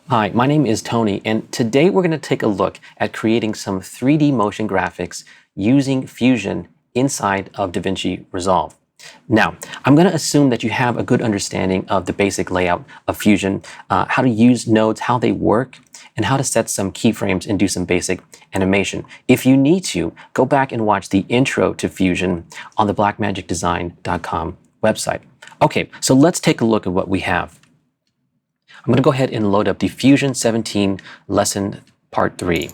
Hi, my name is Tony, and today we're going to take a look at creating some 3D motion graphics using Fusion inside of DaVinci Resolve. Now, I'm going to assume that you have a good understanding of the basic layout of Fusion, how to use nodes, how they work, and how to set some keyframes and do some basic animation. If you need to, go back and watch the intro to Fusion on the blackmagicdesign.com website. Okay, so let's take a look at what we have. I'm going to go ahead and load up the Fusion 17 lesson part 3.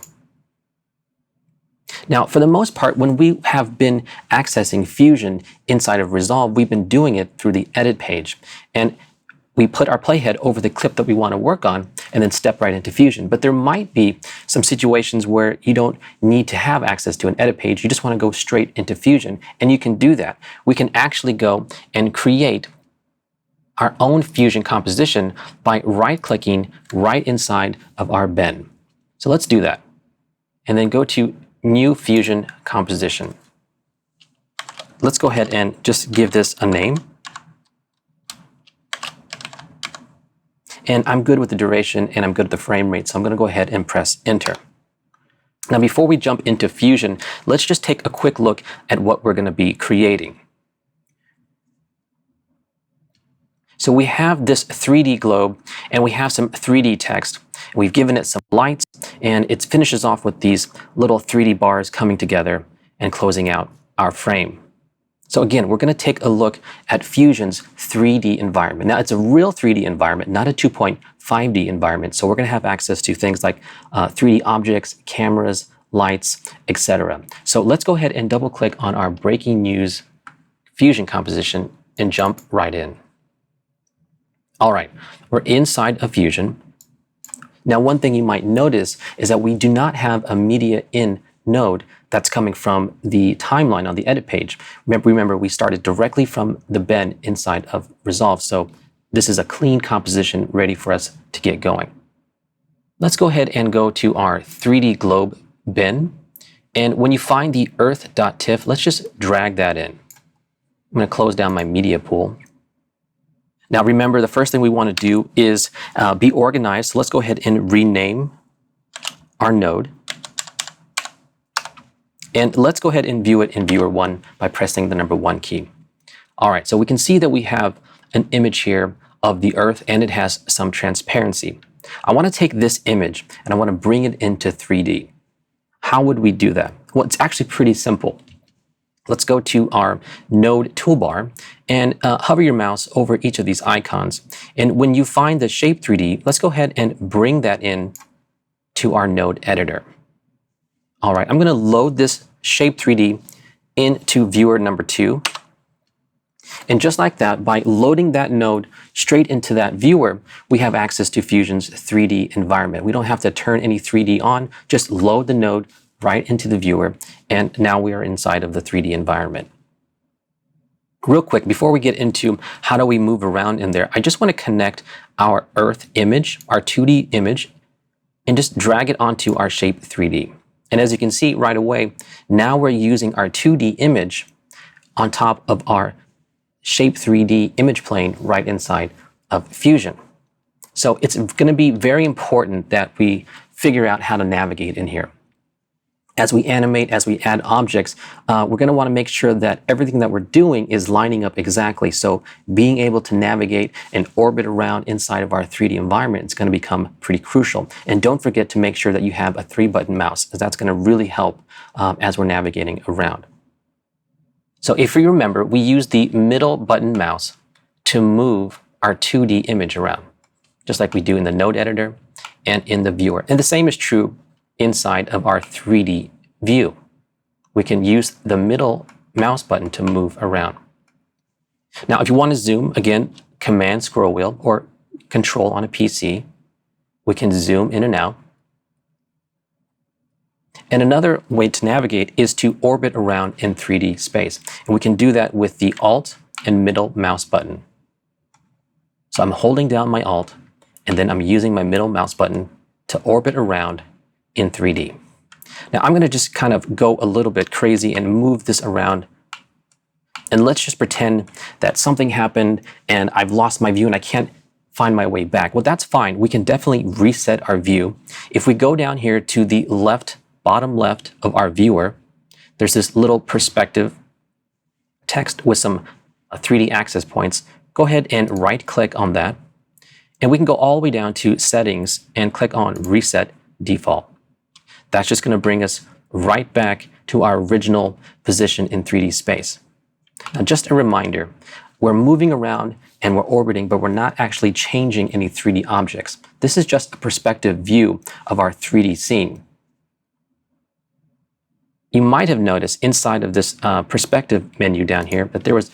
Now, for the most part, when we have been accessing Fusion inside of Resolve, we've been doing it through the edit page. And we put our playhead over the clip that we want to work on and then step right into Fusion. But there might be some situations where you don't need to have access to an edit page. You just want to go straight into Fusion. And you can do that. We can actually go and create our own Fusion composition by right-clicking right inside of our bin. So let's do that. And then go to New Fusion Composition. Let's go ahead and just give this a name. And I'm good with the duration and I'm good with the frame rate, so I'm going to go ahead and press Enter. Now, before we jump into Fusion, let's just take a quick look at what we're going to be creating. So we have this 3D globe and we have some 3D text. We've given it some lights and it finishes off with these little 3D bars coming together and closing out our frame. So again, we're going to take a look at Fusion's 3D environment. Now, it's a real 3D environment, not a 2.5D environment. So we're going to have access to things like 3D objects, cameras, lights, etc. So let's go ahead and double click on our breaking news Fusion composition and jump right in. All right, we're inside of Fusion. Now, one thing you might notice is that we do not have a media in node that's coming from the timeline on the edit page. Remember, we started directly from the bin inside of Resolve, so this is a clean composition ready for us to get going. Let's go ahead and go to our 3D globe bin. And when you find the earth.tiff, let's just drag that in. I'm going to close down my media pool. Now, remember, the first thing we want to do is be organized. So let's go ahead and rename our node. And let's go ahead and view it in Viewer 1 by pressing the number 1 key. All right, so we can see that we have an image here of the Earth, and it has some transparency. I want to take this image, and I want to bring it into 3D. How would we do that? Well, it's actually pretty simple. Let's go to our node toolbar and hover your mouse over each of these icons. And when you find the shape 3D, let's go ahead and bring that in to our node editor. All right, I'm going to load this shape 3D into viewer number 2. And just like that, by loading that node straight into that viewer, we have access to Fusion's 3D environment. We don't have to turn any 3D on, just load the node right into the viewer, and now we are inside of the 3D environment. Real quick, before we get into how do we move around in there, I just want to connect our Earth image, our 2D image, and just drag it onto our shape 3D. And as you can see right away, now we're using our 2D image on top of our shape 3D image plane right inside of Fusion. So it's going to be very important that we figure out how to navigate in here. As we animate, as we add objects, we're going to want to make sure that everything that we're doing is lining up exactly. So being able to navigate and orbit around inside of our 3D environment is going to become pretty crucial. And don't forget to make sure that you have a 3-button mouse, because that's going to really help as we're navigating around. So if you remember, we use the middle button mouse to move our 2D image around, just like we do in the node editor and in the viewer. And the same is true inside of our 3D view. We can use the middle mouse button to move around. Now, if you want to zoom, again, Command scroll wheel or Control on a PC, we can zoom in and out. And another way to navigate is to orbit around in 3D space. And we can do that with the Alt and middle mouse button. So I'm holding down my Alt, and then I'm using my middle mouse button to orbit around in 3D. Now I'm going to just kind of go a little bit crazy and move this around. And let's just pretend that something happened and I've lost my view and I can't find my way back. Well, that's fine. We can definitely reset our view. If we go down here to the left, bottom left of our viewer, there's this little perspective text with some 3D access points. Go ahead and right click on that. And we can go all the way down to settings and click on reset default. That's just going to bring us right back to our original position in 3D space. Now, just a reminder, we're moving around and we're orbiting, but we're not actually changing any 3D objects. This is just a perspective view of our 3D scene. You might have noticed inside of this perspective menu down here that there was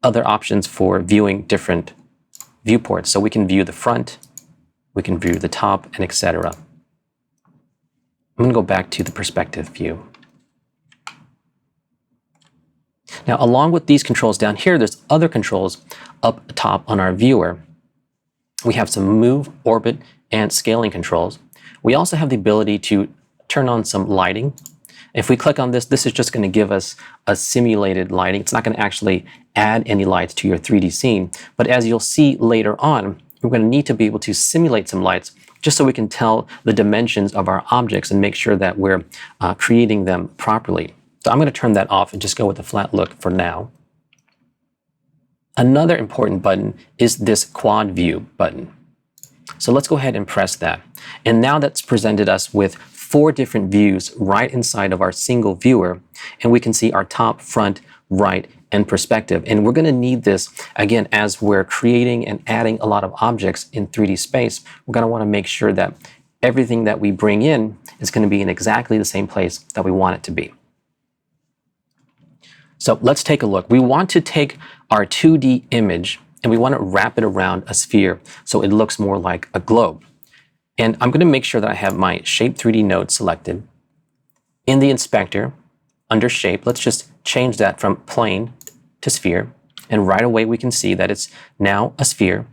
other options for viewing different viewports. So we can view the front, we can view the top, and etc. I'm going to go back to the perspective view. Now, along with these controls down here, there's other controls up top on our viewer. We have some move, orbit, and scaling controls. We also have the ability to turn on some lighting. If we click on this, this is just going to give us a simulated lighting. It's not going to actually add any lights to your 3D scene. But as you'll see later on, we're going to need to be able to simulate some lights just so we can tell the dimensions of our objects and make sure that we're creating them properly. So I'm going to turn that off and just go with the flat look for now. Another important button is this quad view button. So let's go ahead and press that. And now that's presented us with 4 different views right inside of our single viewer. And we can see our top, front, right, and perspective. And we're going to need this, again, as we're creating and adding a lot of objects in 3D space. We're going to want to make sure that everything that we bring in is going to be in exactly the same place that we want it to be. So let's take a look. We want to take our 2D image and we want to wrap it around a sphere so it looks more like a globe. And I'm going to make sure that I have my Shape 3D node selected. In the inspector, under Shape, let's just change that from plane to sphere. And right away we can see that it's now a sphere.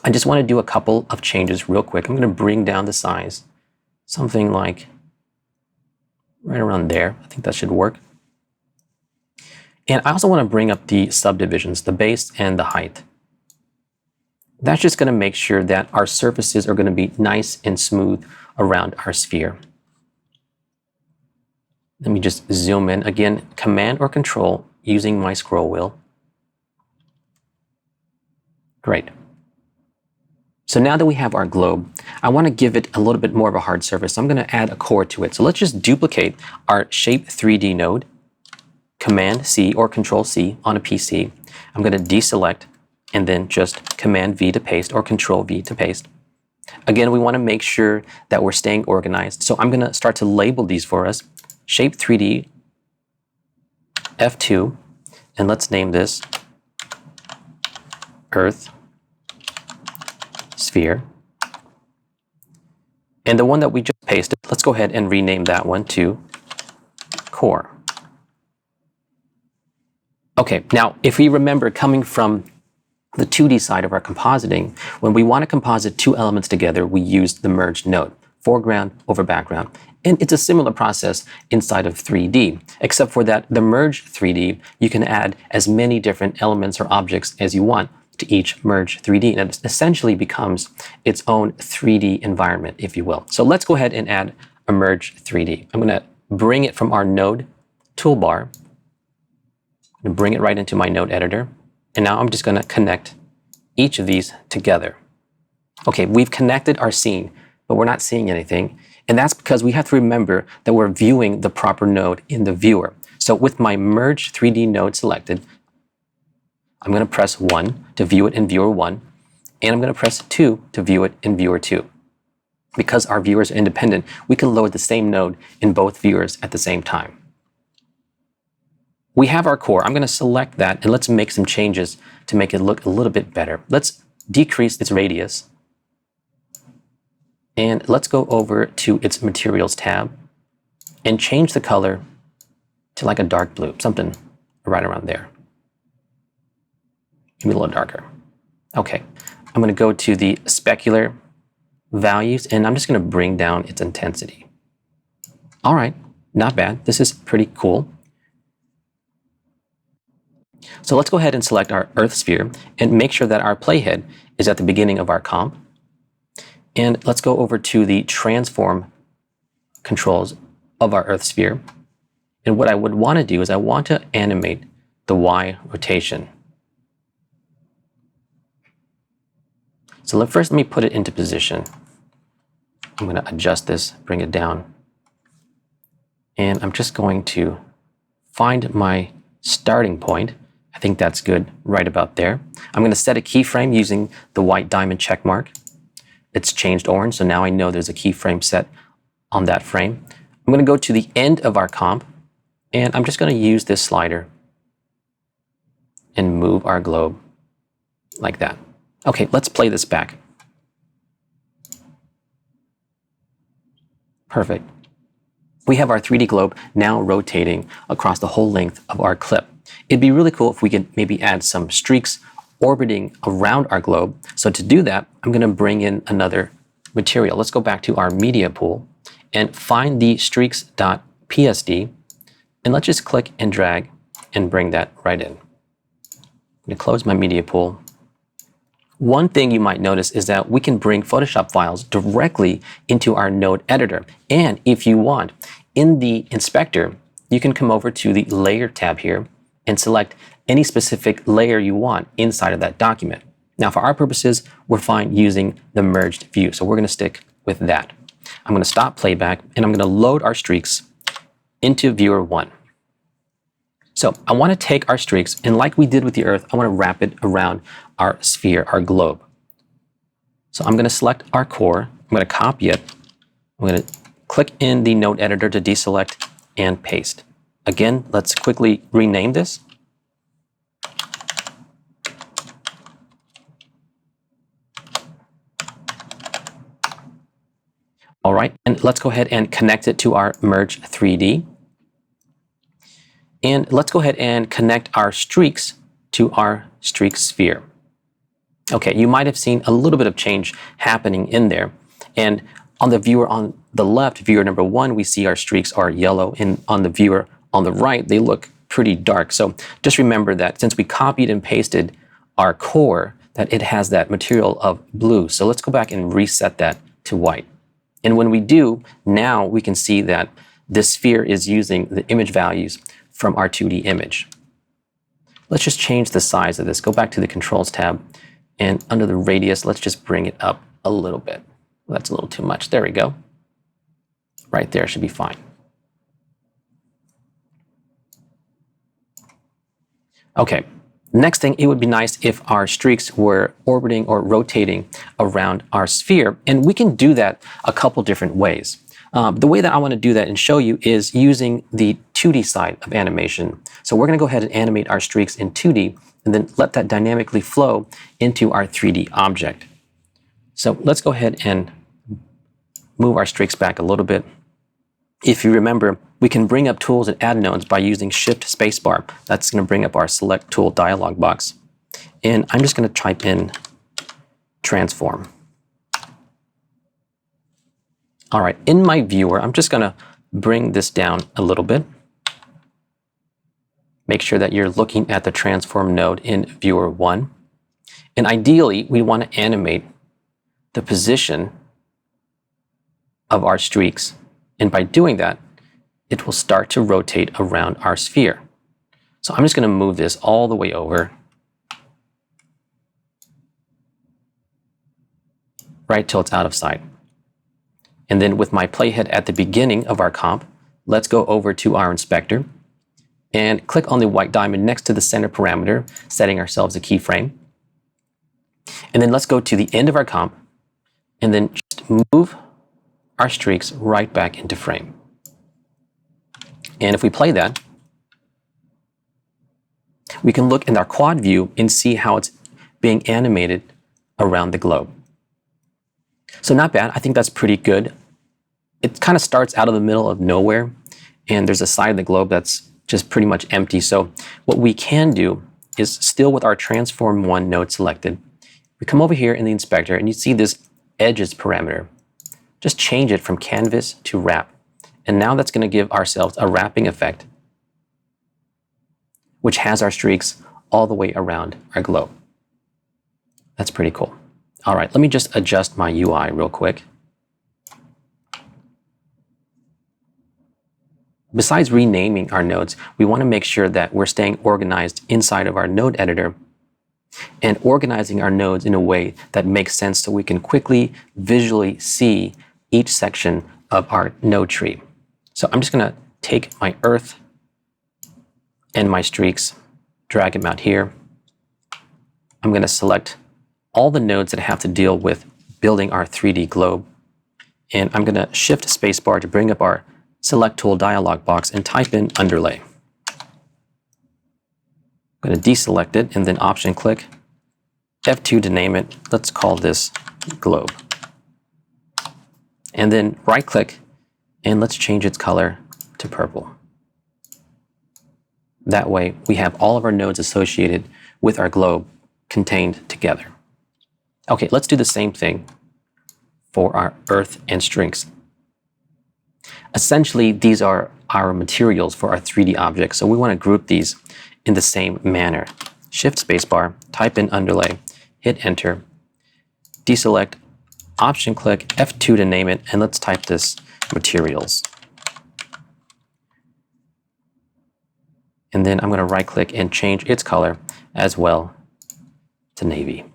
I just want to do a couple of changes real quick. I'm going to bring down the size, something like right around there. I think that should work. And I also want to bring up the subdivisions, the base and the height. That's just going to make sure that our surfaces are going to be nice and smooth around our sphere. Let me just zoom in. Again, Command or Control using my scroll wheel. Great. So now that we have our globe, I want to give it a little bit more of a hard surface. So I'm going to add a core to it. So let's just duplicate our Shape 3D node. Command C or Control C on a PC. I'm going to deselect and then just Command V to paste or Control V to paste. Again, we want to make sure that we're staying organized. So I'm going to start to label these for us. Shape 3D F2, and let's name this Earth Sphere. And the one that we just pasted, let's go ahead and rename that one to Core. Okay, now if we remember coming from the 2D side of our compositing, when we want to composite 2 elements together, we use the merge node, foreground over background. And it's a similar process inside of 3D, except for that the merge 3D, you can add as many different elements or objects as you want to each merge 3D. And it essentially becomes its own 3D environment, if you will. So let's go ahead and add a merge 3D. I'm going to bring it from our node toolbar and bring it right into my node editor. And now I'm just going to connect each of these together. Okay, we've connected our scene, but we're not seeing anything. And that's because we have to remember that we're viewing the proper node in the viewer. So with my Merge 3D node selected, I'm going to press 1 to view it in Viewer 1, and I'm going to press 2 to view it in Viewer 2. Because our viewers are independent, we can load the same node in both viewers at the same time. We have our core. I'm going to select that and let's make some changes to make it look a little bit better. Let's decrease its radius. And let's go over to its Materials tab and change the color to like a dark blue, something right around there. Maybe a little darker. Okay, I'm going to go to the specular values and I'm just going to bring down its intensity. All right, not bad. This is pretty cool. So let's go ahead and select our Earth sphere and make sure that our playhead is at the beginning of our comp. And let's go over to the transform controls of our Earth sphere. And what I would want to do is I want to animate the Y rotation. So first let me put it into position. I'm going to adjust this, bring it down. And I'm just going to find my starting point. I think that's good right about there. I'm going to set a keyframe using the white diamond check mark. It's changed orange, so now I know there's a keyframe set on that frame. I'm going to go to the end of our comp, and I'm just going to use this slider and move our globe like that. Okay, let's play this back. Perfect. We have our 3D globe now rotating across the whole length of our clip. It'd be really cool if we could maybe add some streaks orbiting around our globe. So to do that, I'm going to bring in another material. Let's go back to our media pool and find the streaks.psd, and let's just click and drag and bring that right in. I'm going to close my media pool. One thing you might notice is that we can bring Photoshop files directly into our node editor. And if you want, in the inspector, you can come over to the layer tab here and select any specific layer you want inside of that document. Now, for our purposes, we're fine using the merged view. So we're going to stick with that. I'm going to stop playback, and I'm going to load our streaks into viewer 1. So I want to take our streaks, and like we did with the Earth, I want to wrap it around our sphere, our globe. So I'm going to select our core. I'm going to copy it. I'm going to click in the node editor to deselect and paste. Again, let's quickly rename this. All right, and let's go ahead and connect it to our Merge 3D. And let's go ahead and connect our streaks to our streak sphere. Okay, you might have seen a little bit of change happening in there. And on the viewer on the left, viewer number 1, we see our streaks are yellow. And on the viewer on the right, they look pretty dark. So just remember that since we copied and pasted our core, that it has that material of blue. So let's go back and reset that to white. And when we do, now we can see that this sphere is using the image values from our 2D image. Let's just change the size of this. Go back to the Controls tab, and under the radius, let's just bring it up a little bit. Well, that's a little too much. There we go. Right there should be fine. Okay, next thing, it would be nice if our streaks were orbiting or rotating around our sphere, and we can do that a couple different ways. The way that I want to do that and show you is using the 2D side of animation. So we're going to go ahead and animate our streaks in 2D and then let that dynamically flow into our 3D object. So let's go ahead and move our streaks back a little bit. If you remember, we can bring up tools and add nodes by using Shift Spacebar. That's going to bring up our Select Tool dialog box. And I'm just going to type in Transform. All right, in my viewer, I'm just going to bring this down a little bit. Make sure that you're looking at the transform node in viewer 1. And ideally, we want to animate the position of our streaks. And by doing that, it will start to rotate around our sphere. So I'm just going to move this all the way over, right till it's out of sight. And then with my playhead at the beginning of our comp, let's go over to our inspector and click on the white diamond next to the center parameter, setting ourselves a keyframe. And then let's go to the end of our comp and then just move our streaks right back into frame. And if we play that, we can look in our quad view and see how it's being animated around the globe. So not bad. I think that's pretty good. It kind of starts out of the middle of nowhere, and there's a side of the globe that's just pretty much empty. So what we can do is, still with our Transform 1 node selected, we come over here in the inspector and you see this edges parameter. Just change it from canvas to wrap. And now that's going to give ourselves a wrapping effect, which has our streaks all the way around our globe. That's pretty cool. All right, let me just adjust my UI real quick. Besides renaming our nodes, we want to make sure that we're staying organized inside of our node editor and organizing our nodes in a way that makes sense so we can quickly visually see each section of our node tree. So I'm just going to take my Earth and my streaks, drag them out here. I'm going to select all the nodes that have to deal with building our 3D globe. And I'm going to shift spacebar to bring up our select tool dialog box and type in underlay. I'm going to deselect it and then option click F2 to name it. Let's call this globe. And then right click and let's change its color to purple. That way we have all of our nodes associated with our globe contained together. Okay, let's do the same thing for our Earth and streaks. Essentially, these are our materials for our 3D objects, so we want to group these in the same manner. Shift spacebar, type in underlay, hit enter, deselect, option click F2 to name it, and let's type this materials. And then I'm going to right click and change its color as well to navy.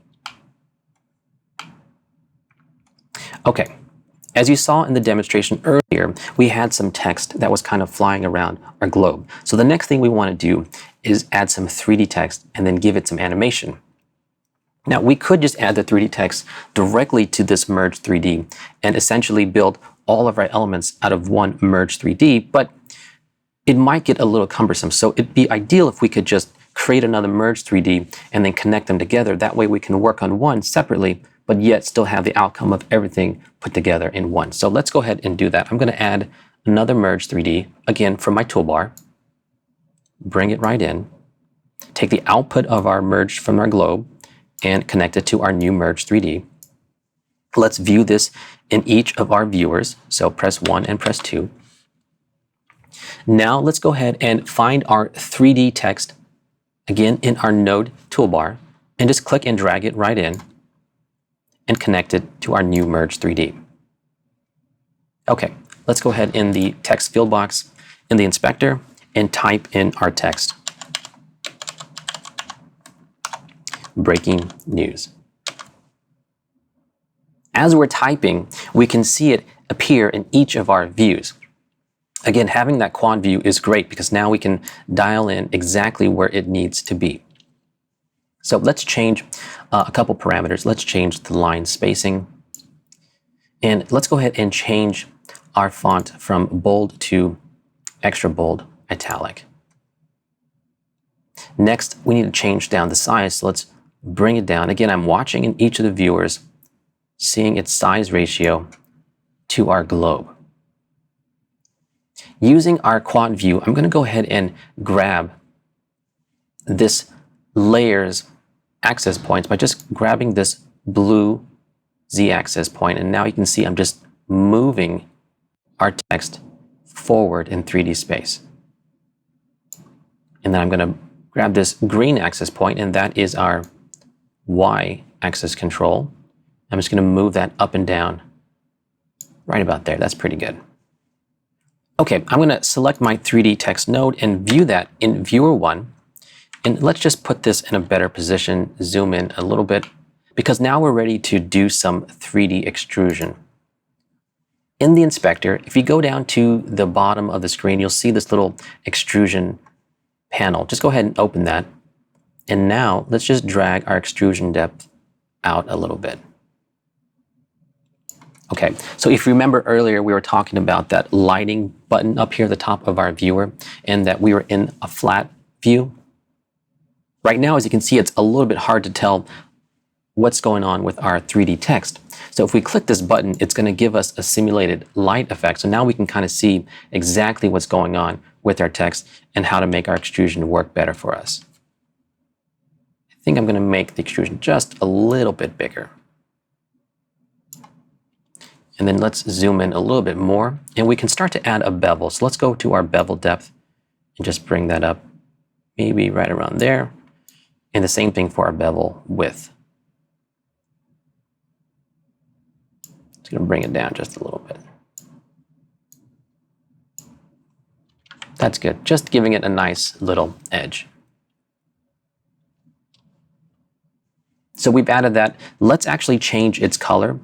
Okay, as you saw in the demonstration earlier, we had some text that was kind of flying around our globe. So the next thing we want to do is add some 3D text and then give it some animation. Now, we could just add the 3D text directly to this Merge 3D and essentially build all of our elements out of one Merge 3D, but it might get a little cumbersome. So it'd be ideal if we could just create another Merge 3D and then connect them together. That way we can work on one separately, but yet still have the outcome of everything put together in one. So let's go ahead and do that. I'm going to add another Merge 3D, again from my toolbar, bring it right in, take the output of our merge from our globe and connect it to our new Merge 3D. Let's view this in each of our viewers. So press 1 and press 2. Now let's go ahead and find our 3D text again in our node toolbar and just click and drag it right in and connect it to our new Merge 3D. Okay, let's go ahead in the text field box in the inspector and type in our text. Breaking news. As we're typing, we can see it appear in each of our views. Again, having that quad view is great because now we can dial in exactly where it needs to be. So let's change a couple parameters. Let's change the line spacing. And let's go ahead and change our font from bold to extra bold italic. Next, we need to change down the size. So let's bring it down. Again, I'm watching in each of the viewers, seeing its size ratio to our globe. Using our quad view, I'm going to go ahead and grab this layers access points by just grabbing this blue z-axis point, and now you can see I'm just moving our text forward in 3D space. And then I'm going to grab this green axis point, and that is our y-axis control. I'm just going to move that up and down right about there. That's pretty good. Okay, I'm going to select my 3D text node and view that in viewer 1. And let's just put this in a better position, zoom in a little bit, because now we're ready to do some 3D extrusion. In the inspector, if you go down to the bottom of the screen, you'll see this little extrusion panel. Just go ahead and open that. And now let's just drag our extrusion depth out a little bit. Okay, so if you remember earlier, we were talking about that lighting button up here at the top of our viewer and that we were in a flat view. Right now, as you can see, it's a little bit hard to tell what's going on with our 3D text. So if we click this button, it's going to give us a simulated light effect. So now we can kind of see exactly what's going on with our text and how to make our extrusion work better for us. I think I'm going to make the extrusion just a little bit bigger. And then let's zoom in a little bit more, and we can start to add a bevel. So let's go to our bevel depth and just bring that up, maybe right around there. And the same thing for our bevel width. It's going to bring it down just a little bit. That's good. Just giving it a nice little edge. So we've added that. Let's actually change its color.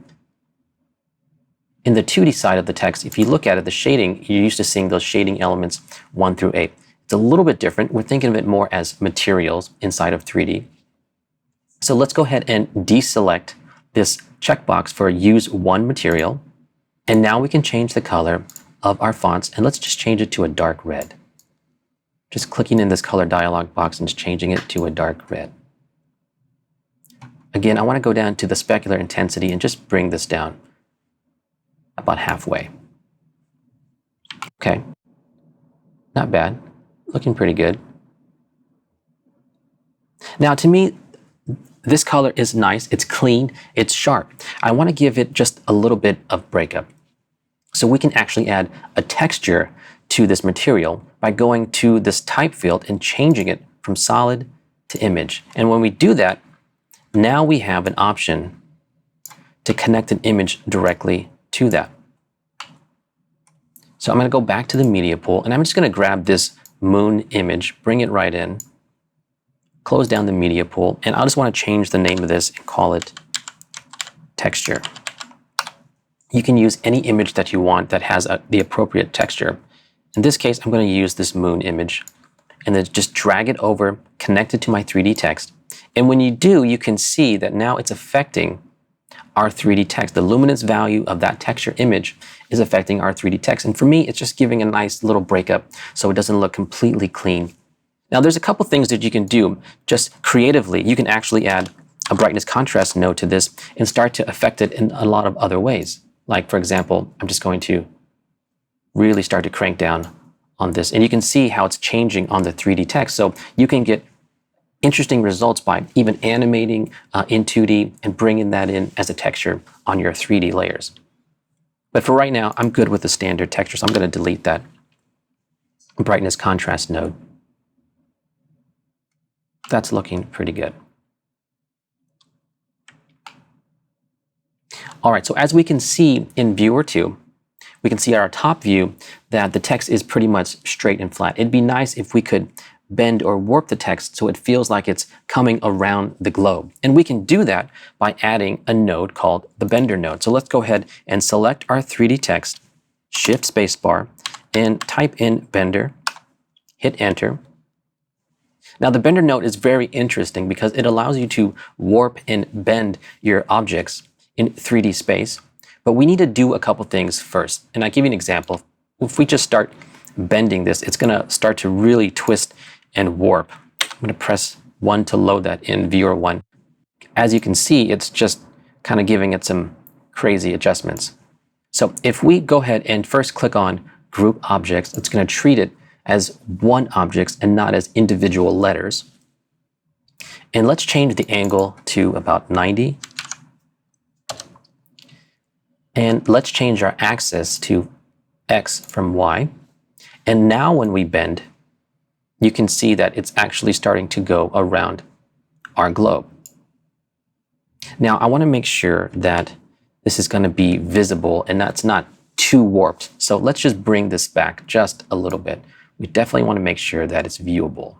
In the 2D side of the text, if you look at it, the shading, you're used to seeing those shading elements 1 through 8. It's a little bit different. We're thinking of it more as materials inside of 3D. So let's go ahead and deselect this checkbox for use one material. And now we can change the color of our fonts, and let's just change it to a dark red. Just clicking in this color dialog box and just changing it to a dark red. Again, I want to go down to the specular intensity and just bring this down about halfway. Okay, not bad, looking pretty good. Now to me, this color is nice, it's clean, it's sharp. I want to give it just a little bit of breakup. So we can actually add a texture to this material by going to this type field and changing it from solid to image. And when we do that, now we have an option to connect an image directly to that. So I'm going to go back to the media pool, and I'm just going to grab this moon image, bring it right in, close down the media pool, and I just want to change the name of this and call it texture. You can use any image that you want that has the appropriate texture. In this case, I'm going to use this moon image and then just drag it over, connect it to my 3D text. And when you do, you can see that now it's affecting our 3D text. The luminance value of that texture image is affecting our 3D text. And for me, it's just giving a nice little breakup so it doesn't look completely clean. Now, there's a couple things that you can do just creatively. You can actually add a brightness contrast node to this and start to affect it in a lot of other ways. Like, for example, I'm just going to really start to crank down on this. And you can see how it's changing on the 3D text. So you can get interesting results by even animating in 2D and bringing that in as a texture on your 3D layers. But for right now, I'm good with the standard texture, so I'm going to delete that brightness contrast node. That's looking pretty good. All right, so as we can see in Viewer 2, we can see at our top view that the text is pretty much straight and flat. It'd be nice if we could bend or warp the text so it feels like it's coming around the globe. And we can do that by adding a node called the Bender node. So let's go ahead and select our 3D text, Shift Spacebar, and type in Bender, hit Enter. Now the Bender node is very interesting because it allows you to warp and bend your objects in 3D space. But we need to do a couple things first. And I'll give you an example. If we just start bending this, it's going to start to really twist and warp. I'm going to press 1 to load that in Viewer 1. As you can see, it's just kind of giving it some crazy adjustments. So if we go ahead and first click on Group Objects, it's going to treat it as one object and not as individual letters. And let's change the angle to about 90. And let's change our axis to X from Y. And now when we bend, you can see that it's actually starting to go around our globe. Now I want to make sure that this is going to be visible and that's not too warped. So let's just bring this back just a little bit. We definitely want to make sure that it's viewable.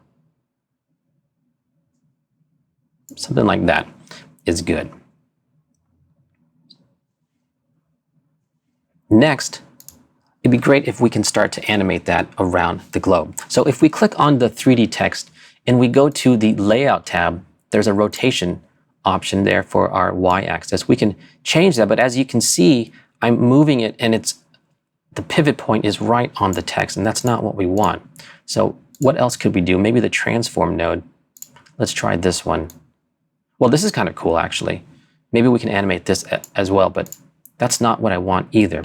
Something like that is good. Next, it'd be great if we can start to animate that around the globe. So if we click on the 3D text and we go to the Layout tab, there's a rotation option there for our Y-axis. We can change that, but as you can see, I'm moving it and the pivot point is right on the text, and that's not what we want. So what else could we do? Maybe the transform node. Let's try this one. Well, this is kind of cool, actually. Maybe we can animate this as well, but that's not what I want either.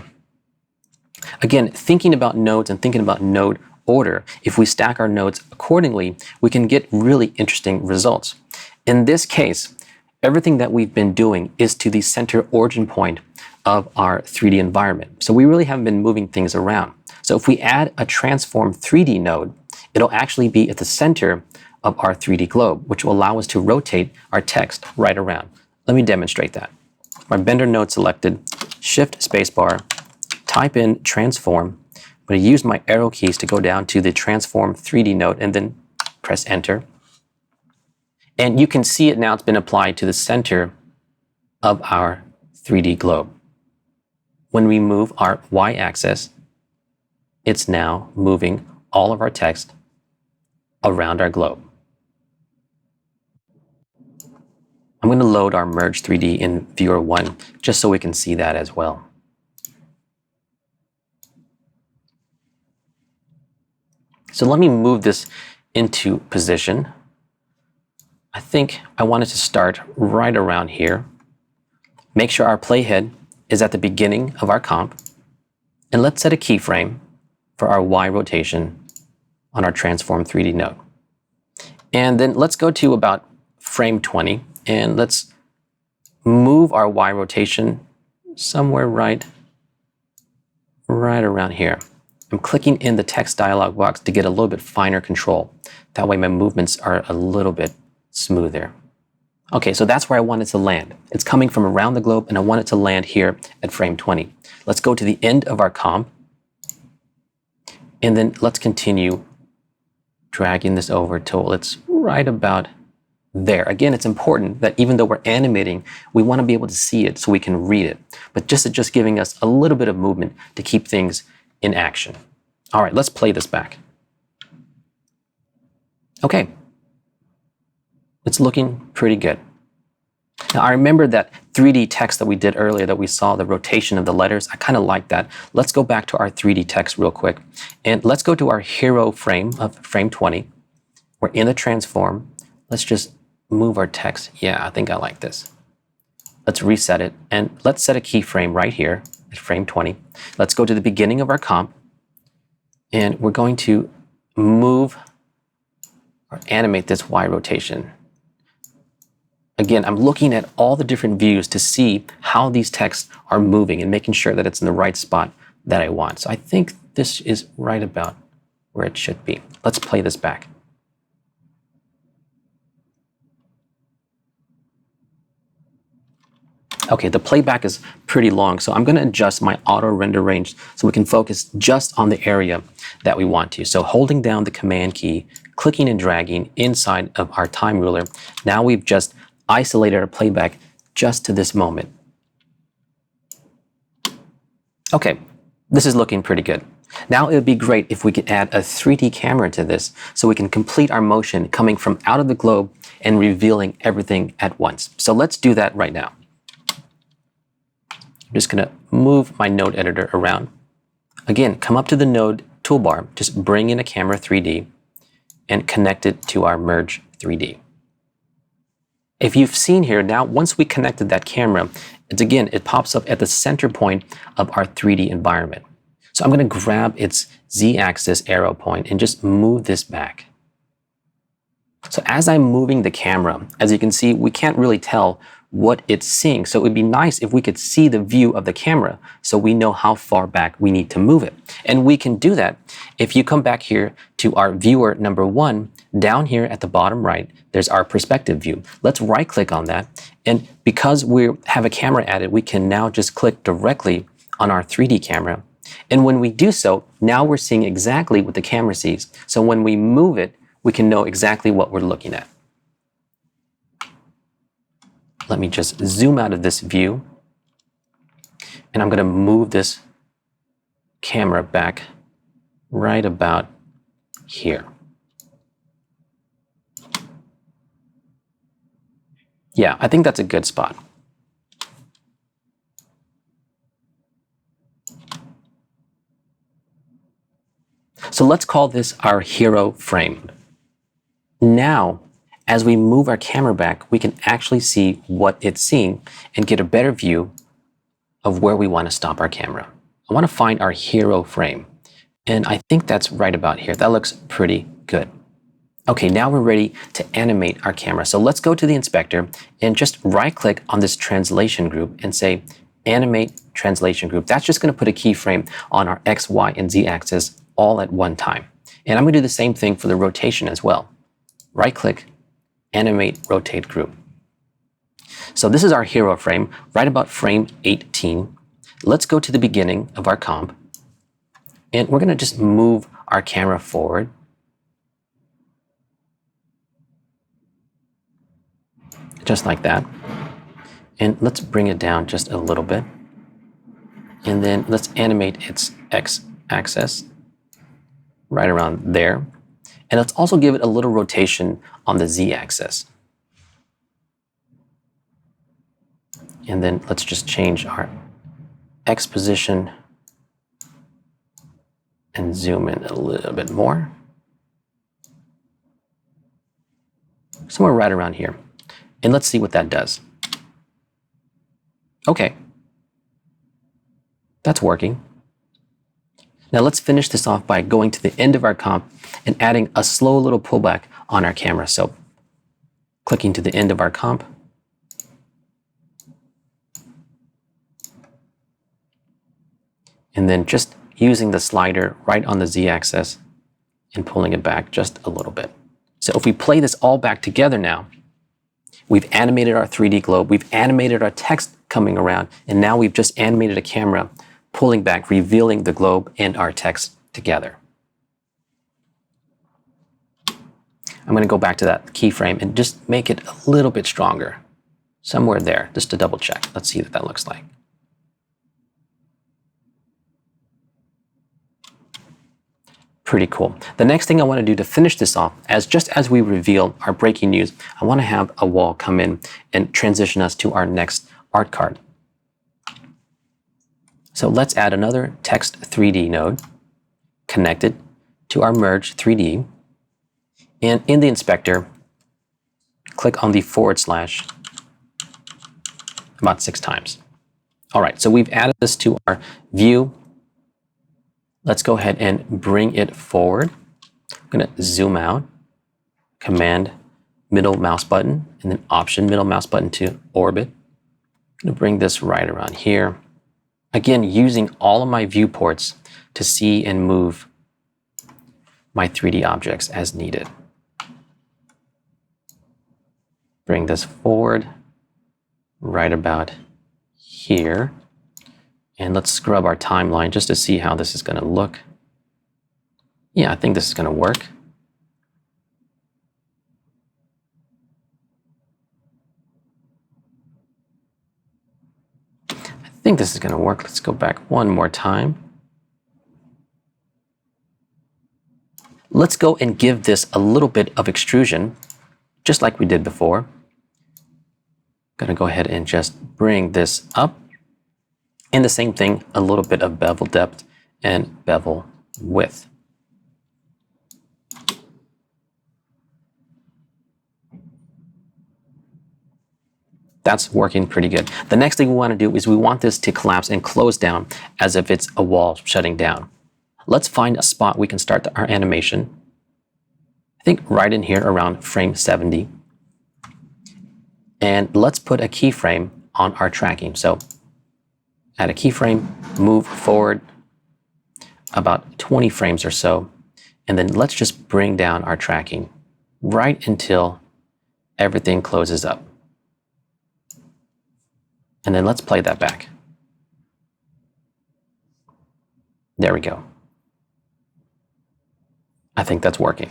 Again, thinking about nodes and thinking about node order, if we stack our nodes accordingly, we can get really interesting results. In this case, everything that we've been doing is to the center origin point of our 3D environment. So we really haven't been moving things around. So if we add a transform 3D node, it'll actually be at the center of our 3D globe, which will allow us to rotate our text right around. Let me demonstrate that. My Bender node selected, Shift spacebar, type in transform. I'm going to use my arrow keys to go down to the transform 3D node and then press enter. And you can see it now, it's been applied to the center of our 3D globe. When we move our y-axis, it's now moving all of our text around our globe. I'm going to load our Merge 3D in Viewer 1 just so we can see that as well. So let me move this into position. I think I want it to start right around here. Make sure our playhead is at the beginning of our comp. And let's set a keyframe for our Y rotation on our Transform 3D node. And then let's go to about frame 20 and let's move our Y rotation somewhere right around here. I'm clicking in the text dialog box to get a little bit finer control. That way my movements are a little bit smoother. Okay, so that's where I want it to land. It's coming from around the globe and I want it to land here at frame 20. Let's go to the end of our comp and then let's continue dragging this over till it's right about there. Again, it's important that even though we're animating, we want to be able to see it so we can read it. But just giving us a little bit of movement to keep things in action. All right, let's play this back. Okay. It's looking pretty good. Now, I remember that 3D text that we did earlier that we saw the rotation of the letters. I kind of like that. Let's go back to our 3D text real quick. And let's go to our hero frame of frame 20. We're in the transform. Let's just move our text. Yeah, I think I like this. Let's reset it. And let's set a keyframe right here at frame 20. Let's go to the beginning of our comp. And we're going to move or animate this Y rotation. Again, I'm looking at all the different views to see how these texts are moving and making sure that it's in the right spot that I want. So I think this is right about where it should be. Let's play this back. Okay, the playback is pretty long, so I'm going to adjust my auto render range so we can focus just on the area that we want to. So holding down the command key, clicking and dragging inside of our time ruler, now we've just isolated our playback just to this moment. Okay, this is looking pretty good. Now it would be great if we could add a 3D camera to this so we can complete our motion coming from out of the globe and revealing everything at once. So let's do that right now. I'm just going to move my node editor around. Again, come up to the node toolbar, just bring in a camera 3D and connect it to our Merge 3D. If you've seen here, now once we connected that camera, it pops up at the center point of our 3D environment. So I'm going to grab its Z-axis arrow point and just move this back. So as I'm moving the camera, as you can see, we can't really tell what it's seeing. So it would be nice if we could see the view of the camera so we know how far back we need to move it. And we can do that if you come back here to our viewer number 1, down here at the bottom right, there's our perspective view. Let's right click on that. And because we have a camera added, we can now just click directly on our 3D camera. And when we do so, now we're seeing exactly what the camera sees. So when we move it, we can know exactly what we're looking at. Let me just zoom out of this view. And I'm going to move this camera back right about here. Yeah, I think that's a good spot. So let's call this our hero frame. Now, as we move our camera back, we can actually see what it's seeing and get a better view of where we want to stop our camera. I want to find our hero frame. And I think that's right about here. That looks pretty good. Okay, now we're ready to animate our camera. So let's go to the inspector and just right click on this translation group and say animate translation group. That's just going to put a keyframe on our X, Y, and Z axis all at one time. And I'm going to do the same thing for the rotation as well. right-click, animate, rotate group. So this is our hero frame, right about frame 18. Let's go to the beginning of our comp, and we're going to just move our camera forward. Just like that. And let's bring it down just a little bit. And then let's animate its x-axis right around there. And let's also give it a little rotation on the z-axis. And then let's just change our X position and zoom in a little bit more. Somewhere right around here. And let's see what that does. Okay. That's working. Now let's finish this off by going to the end of our comp and adding a slow little pullback on our camera. So clicking to the end of our comp. And then just using the slider right on the z-axis and pulling it back just a little bit. So if we play this all back together now, we've animated our 3D globe, we've animated our text coming around, and now we've just animated a camera pulling back, revealing the globe and our text together. I'm going to go back to that keyframe and just make it a little bit stronger. Somewhere there, just to double check. Let's see what that looks like. Pretty cool. The next thing I want to do to finish this off, just as we reveal our breaking news, I want to have a wall come in and transition us to our next art card. So let's add another text 3D node connected to our merge 3D. And in the inspector, click on the / about 6 times. All right, so we've added this to our view. Let's go ahead and bring it forward. I'm going to zoom out, Command middle mouse button, and then Option middle mouse button to orbit. I'm going to bring this right around here. Again, using all of my viewports to see and move my 3D objects as needed. Bring this forward right about here. And let's scrub our timeline just to see how this is going to look. Yeah, I think this is going to work. I think this is going to work. Let's go back one more time. Let's go and give this a little bit of extrusion, just like we did before. Going to go ahead and just bring this up. And the same thing, a little bit of bevel depth and bevel width. That's working pretty good. The next thing we want to do is we want this to collapse and close down as if it's a wall shutting down. Let's find a spot we can start our animation. I think right in here around frame 70. And let's put a keyframe on our tracking. So add a keyframe, move forward about 20 frames or so, and then let's just bring down our tracking right until everything closes up. And then let's play that back. There we go. I think that's working.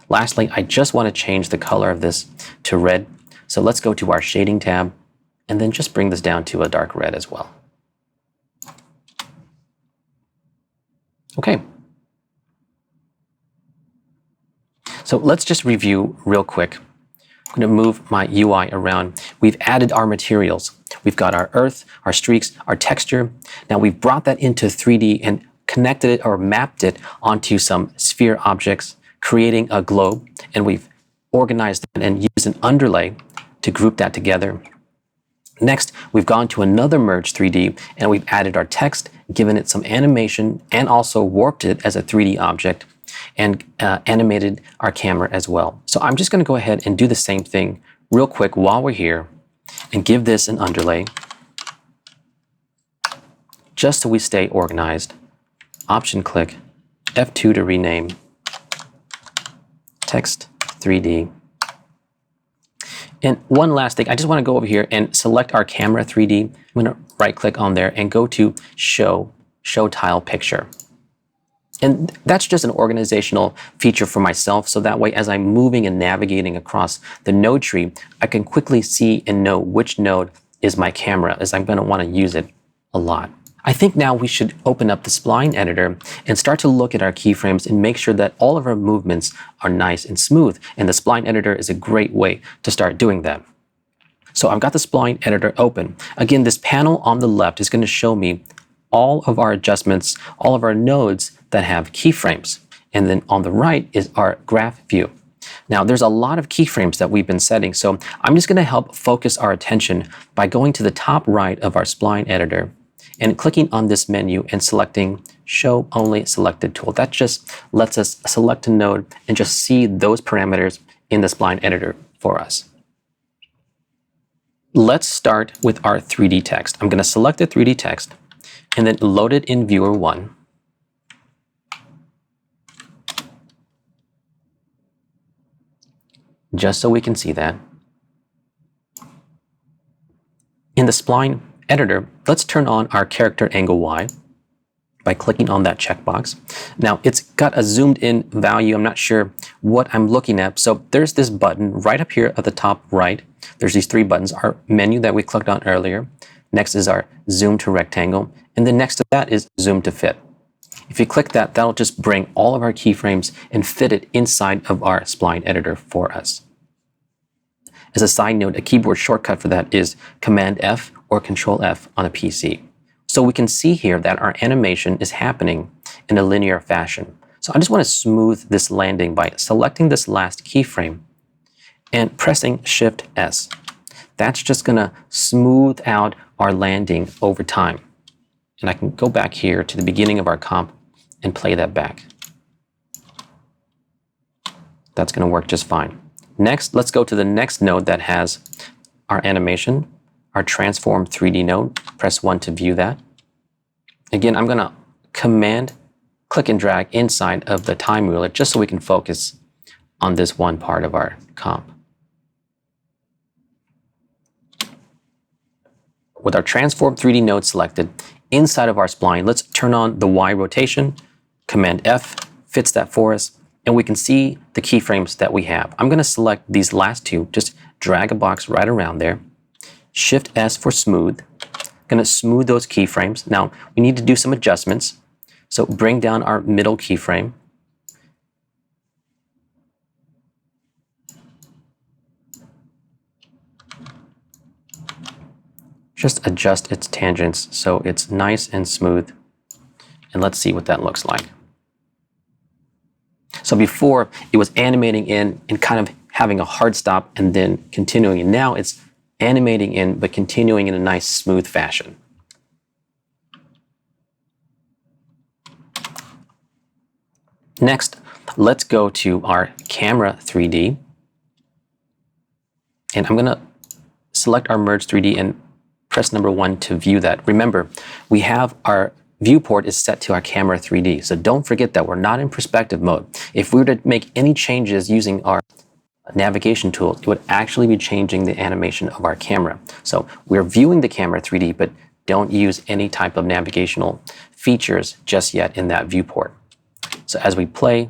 Lastly, I just want to change the color of this to red. So let's go to our shading tab and then just bring this down to a dark red as well. Okay. So let's just review real quick. I'm going to move my UI around. We've added our materials. We've got our earth, our streaks, our texture. Now we've brought that into 3D and connected it or mapped it onto some sphere objects, creating a globe. And we've organized it and used an underlay to group that together. Next, we've gone to another merge 3D and we've added our text, given it some animation, and also warped it as a 3D object and animated our camera as well. So I'm just going to go ahead and do the same thing real quick while we're here and give this an underlay just so we stay organized. Option click F2 to rename text 3D. And one last thing, I just want to go over here and select our camera 3D. I'm going to right click on there and go to Show Tile Picture. And that's just an organizational feature for myself. So that way, as I'm moving and navigating across the node tree, I can quickly see and know which node is my camera, as I'm going to want to use it a lot. I think now we should open up the spline editor and start to look at our keyframes and make sure that all of our movements are nice and smooth. And the spline editor is a great way to start doing that. So I've got the spline editor open. Again, this panel on the left is going to show me all of our adjustments, all of our nodes that have keyframes. And then on the right is our graph view. Now, there's a lot of keyframes that we've been setting, so I'm just going to help focus our attention by going to the top right of our spline editor and clicking on this menu and selecting Show Only Selected Tool. That just lets us select a node and just see those parameters in the spline editor for us. Let's start with our 3D text. I'm going to select the 3D text and then load it in Viewer 1. Just so we can see that. In the spline editor, let's turn on our character angle Y by clicking on that checkbox. Now, it's got a zoomed in value. I'm not sure what I'm looking at. So there's this button right up here at the top right. There's these 3 buttons, our menu that we clicked on earlier. Next is our zoom to rectangle. And then next to that is zoom to fit. If you click that, that'll just bring all of our keyframes and fit it inside of our spline editor for us. As a side note, a keyboard shortcut for that is Command F or Control F on a PC. So we can see here that our animation is happening in a linear fashion. So I just want to smooth this landing by selecting this last keyframe and pressing Shift S. That's just going to smooth out our landing over time. And I can go back here to the beginning of our comp and play that back. That's going to work just fine. Next, let's go to the next node that has our animation, our transform 3D node. Press 1 to view that. Again, I'm going to Command, click and drag inside of the time ruler just so we can focus on this one part of our comp. With our transform 3D node selected, inside of our spline, let's turn on the Y rotation. Command F fits that for us. And we can see the keyframes that we have. I'm going to select these last 2, just drag a box right around there. Shift S for smooth. I'm going to smooth those keyframes. Now, we need to do some adjustments. So bring down our middle keyframe. Just adjust its tangents so it's nice and smooth. And let's see what that looks like. So before, it was animating in and kind of having a hard stop and then continuing. And now it's animating in, but continuing in a nice, smooth fashion. Next, let's go to our camera 3D. And I'm going to select our Merge 3D and press number 1 to view that. Remember, we have our viewport is set to our camera 3D. So don't forget that we're not in perspective mode. If we were to make any changes using our navigation tool, it would actually be changing the animation of our camera. So we're viewing the camera 3D, but don't use any type of navigational features just yet in that viewport. So as we play,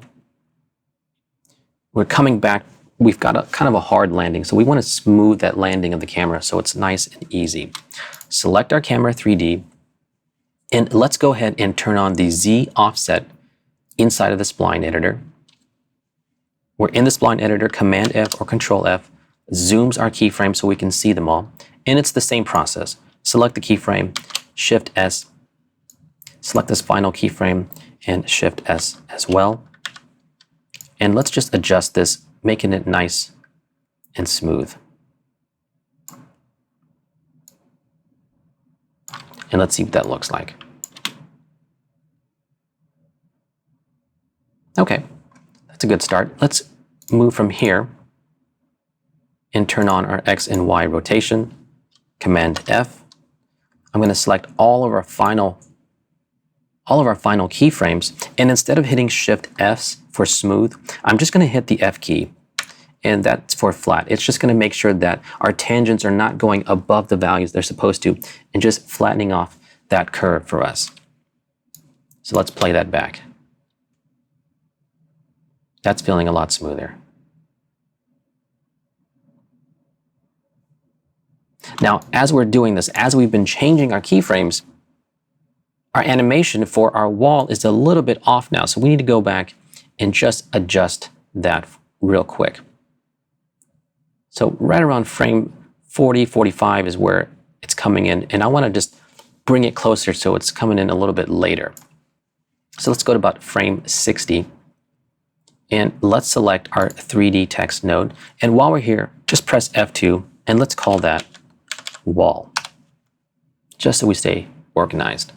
we're coming back. We've got a kind of a hard landing. So we want to smooth that landing of the camera so it's nice and easy. Select our camera 3D. And let's go ahead and turn on the Z offset inside of the spline editor. We're in the spline editor, Command F or Control F zooms our keyframes so we can see them all. And it's the same process. Select the keyframe, Shift S, select this final keyframe and Shift S as well. And let's just adjust this, making it nice and smooth. And let's see what that looks like. Okay, that's a good start. Let's move from here and turn on our X and Y rotation. Command F. I'm going to select all of our final keyframes, and instead of hitting Shift S for smooth, I'm just going to hit the F key, and that's for flat. It's just going to make sure that our tangents are not going above the values they're supposed to and just flattening off that curve for us. So let's play that back. That's feeling a lot smoother. Now, as we're doing this, as we've been changing our keyframes, our animation for our wall is a little bit off now. So we need to go back and just adjust that real quick. So right around frame 40, 45 is where it's coming in. And I want to just bring it closer so it's coming in a little bit later. So let's go to about frame 60. And let's select our 3D text node. And while we're here, just press F2 and let's call that wall, just so we stay organized.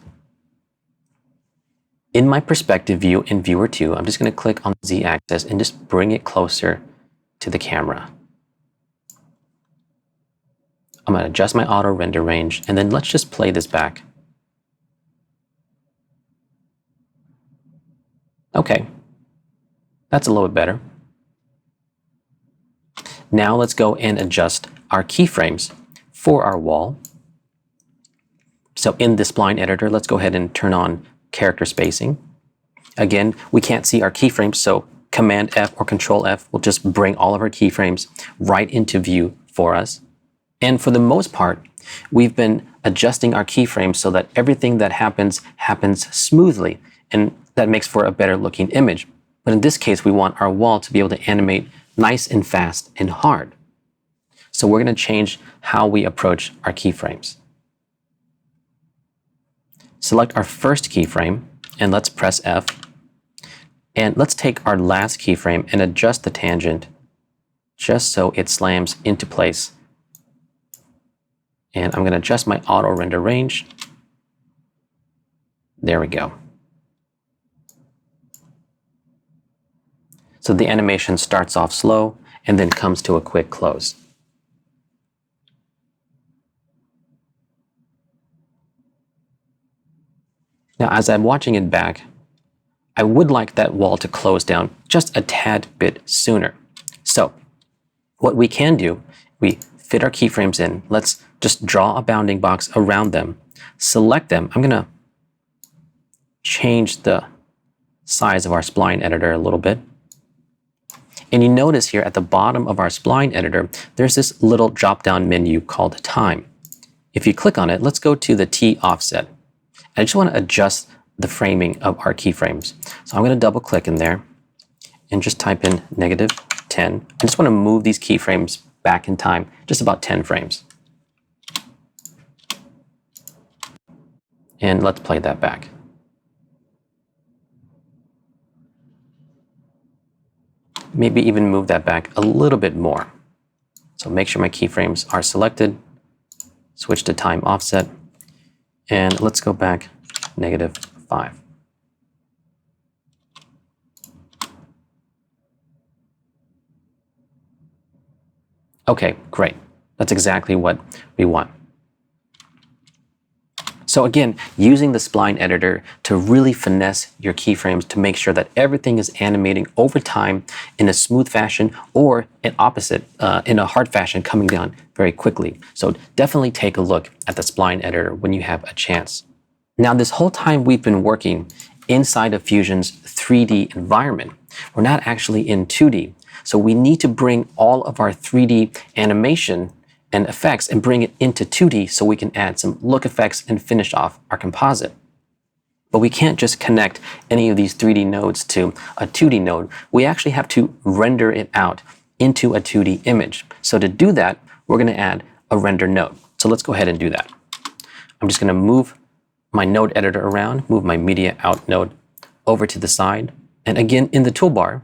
In my perspective view in viewer 2, I'm just going to click on the Z-axis and just bring it closer to the camera. I'm going to adjust my auto render range, and then let's just play this back. Okay, that's a little bit better. Now let's go and adjust our keyframes for our wall. So in the spline editor, let's go ahead and turn on character spacing. Again, we can't see our keyframes, so Command F or Control F will just bring all of our keyframes right into view for us. And for the most part, we've been adjusting our keyframes so that everything that happens smoothly, and that makes for a better looking image. But in this case, we want our wall to be able to animate nice and fast and hard. So we're going to change how we approach our keyframes. Select our first keyframe and let's press F. And let's take our last keyframe and adjust the tangent just so it slams into place. And I'm going to adjust my auto render range. There we go. So the animation starts off slow and then comes to a quick close. Now, as I'm watching it back, I would like that wall to close down just a tad bit sooner. So what we can do, we fit our keyframes in. Let's just draw a bounding box around them, select them. I'm going to change the size of our spline editor a little bit. And you notice here at the bottom of our spline editor, there's this little drop-down menu called Time. If you click on it, let's go to the T offset. I just want to adjust the framing of our keyframes. So I'm going to double click in there and just type in -10. I just want to move these keyframes back in time, just about 10 frames. And let's play that back. Maybe even move that back a little bit more. So make sure my keyframes are selected, switch to time offset, and let's go back -5. Okay, great. That's exactly what we want. So again, using the spline editor to really finesse your keyframes to make sure that everything is animating over time in a smooth fashion or an opposite, in a hard fashion, coming down very quickly. So definitely take a look at the spline editor when you have a chance. Now, this whole time we've been working inside of Fusion's 3D environment, we're not actually in 2D. So we need to bring all of our 3D animation and effects and bring it into 2D so we can add some look effects and finish off our composite. But we can't just connect any of these 3D nodes to a 2D node. We actually have to render it out into a 2D image. So to do that, we're going to add a render node. So let's go ahead and do that. I'm just going to move my node editor around, move my media out node over to the side. And again, in the toolbar,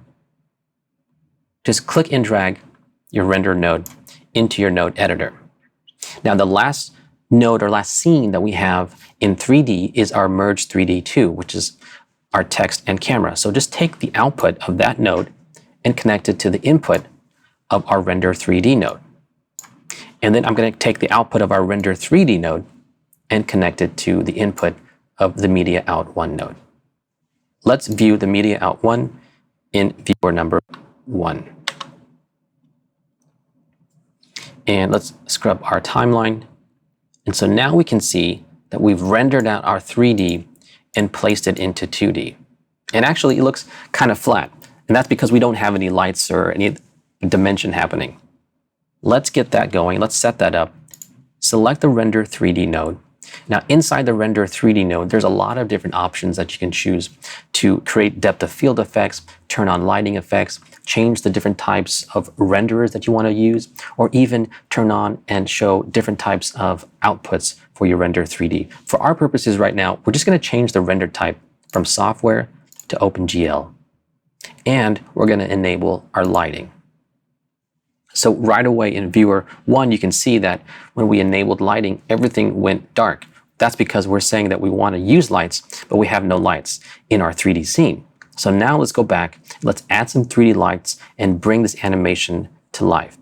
just click and drag your render node into your node editor. Now, the last node or last scene that we have in 3D is our Merge 3D 2, which is our text and camera. So just take the output of that node and connect it to the input of our Render 3D node. And then I'm going to take the output of our Render 3D node and connect it to the input of the Media Out 1 node. Let's view the Media Out 1 in viewer number 1. And let's scrub our timeline. And so now we can see that we've rendered out our 3D and placed it into 2D. And actually, it looks kind of flat. And that's because we don't have any lights or any dimension happening. Let's get that going. Let's set that up. Select the Render 3D node. Now, inside the Render 3D node, there's a lot of different options that you can choose to create depth of field effects, turn on lighting effects, change the different types of renderers that you want to use, or even turn on and show different types of outputs for your Render 3D. For our purposes right now, we're just going to change the render type from software to OpenGL. And we're going to enable our lighting. So right away in Viewer 1, you can see that when we enabled lighting, everything went dark. That's because we're saying that we want to use lights, but we have no lights in our 3D scene. So now let's go back, let's add some 3D lights and bring this animation to life.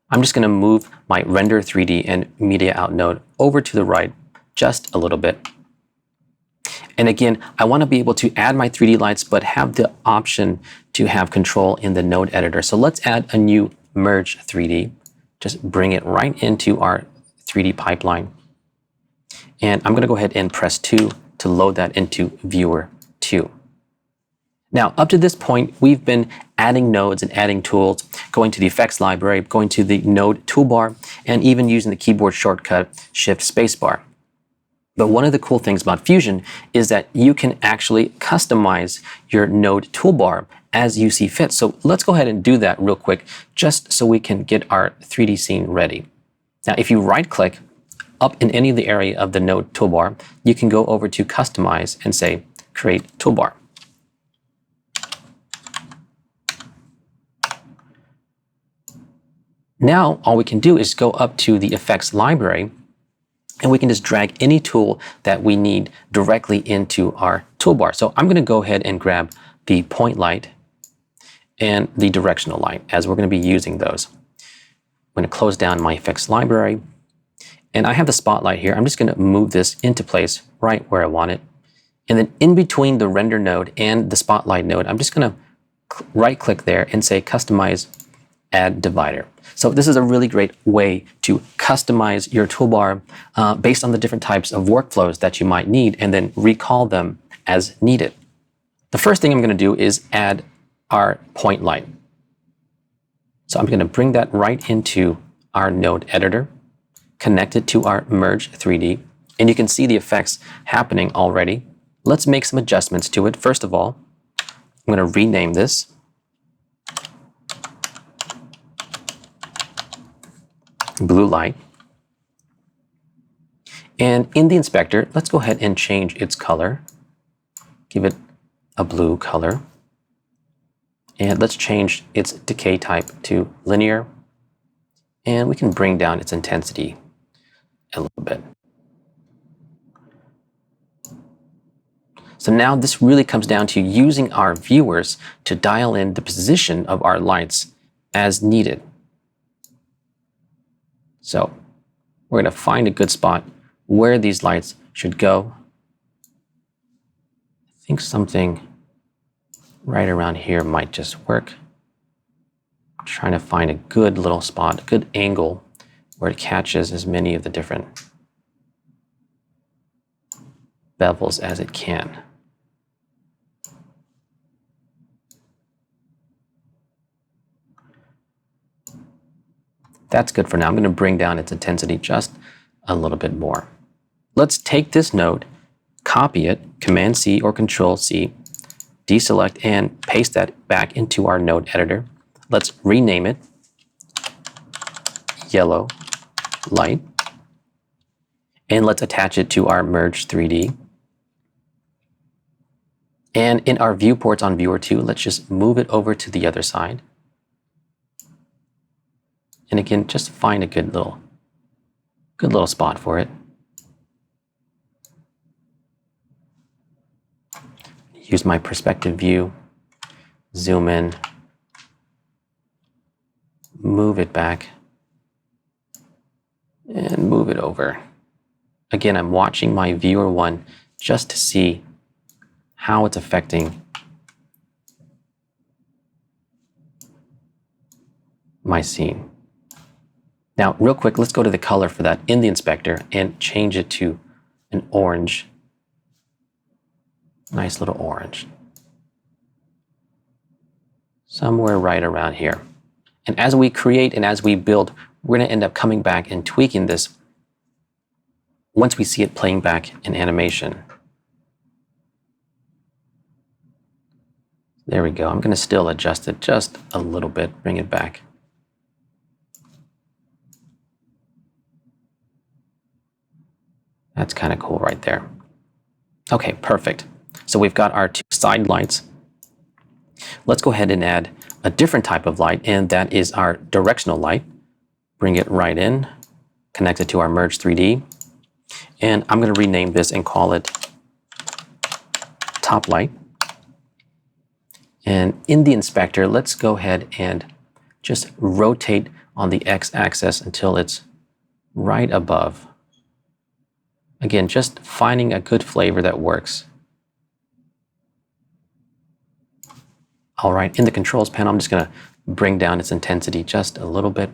I'm just going to move my Render 3D and Media Out node over to the right just a little bit. And again, I want to be able to add my 3D lights, but have the option to have control in the node editor. So let's add a new Merge 3D. Just bring it right into our 3D pipeline. And I'm going to go ahead and press 2 to load that into Viewer 2. Now, up to this point, we've been adding nodes and adding tools, going to the effects library, going to the node toolbar, and even using the keyboard shortcut Shift Spacebar. But one of the cool things about Fusion is that you can actually customize your node toolbar as you see fit. So let's go ahead and do that real quick, just so we can get our 3D scene ready. Now, if you right-click up in any of the area of the node toolbar, you can go over to Customize and say Create Toolbar. Now, all we can do is go up to the effects library, and we can just drag any tool that we need directly into our toolbar. So I'm going to go ahead and grab the point light and the directional light, as we're going to be using those. I'm going to close down my effects library, and I have the spotlight here. I'm just going to move this into place right where I want it. And then in between the render node and the spotlight node, I'm just going to right-click there and say Customize Add Divider. So this is a really great way to customize your toolbar based on the different types of workflows that you might need, and then recall them as needed. The first thing I'm going to do is add our point light. So I'm going to bring that right into our node editor, connect it to our Merge 3D, and you can see the effects happening already. Let's make some adjustments to it. First of all, I'm going to rename this Blue Light. And in the inspector, let's go ahead and change its color. Give it a blue color. And let's change its decay type to linear. And we can bring down its intensity a little bit. So now this really comes down to using our viewers to dial in the position of our lights as needed. So we're going to find a good spot where these lights should go. I think something right around here might just work. I'm trying to find a good little spot, a good angle where it catches as many of the different bevels as it can. That's good for now. I'm going to bring down its intensity just a little bit more. Let's take this node, copy it, Command-C or Control-C, deselect, and paste that back into our node editor. Let's rename it Yellow Light, and let's attach it to our Merge 3D. And in our viewports on Viewer 2, let's just move it over to the other side. And again, just find a good little spot for it. Use my perspective view, zoom in, move it back, and move it over. Again, I'm watching my Viewer 1 just to see how it's affecting my scene. Now, real quick, let's go to the color for that in the inspector and change it to an orange. Nice little orange. Somewhere right around here. And as we create and as we build, we're going to end up coming back and tweaking this once we see it playing back in animation. There we go. I'm going to still adjust it just a little bit, bring it back. That's kind of cool right there. Okay, perfect. So we've got our two side lights. Let's go ahead and add a different type of light, and that is our directional light. Bring it right in, connect it to our Merge 3D, and I'm going to rename this and call it Top Light. And in the inspector, let's go ahead and just rotate on the x-axis until it's right above. Again, just finding a good flavor that works. All right, in the controls panel, I'm just going to bring down its intensity just a little bit.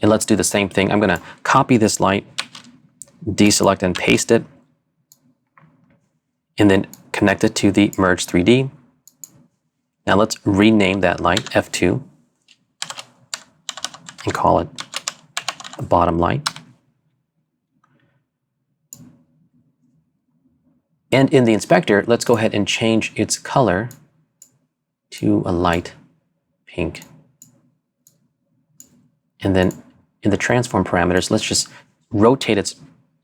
And let's do the same thing. I'm going to copy this light, deselect and paste it, and then connect it to the Merge 3D. Now let's rename that light F2 and call it the bottom light. And in the inspector, let's go ahead and change its color to a light pink. And then in the transform parameters, let's just rotate its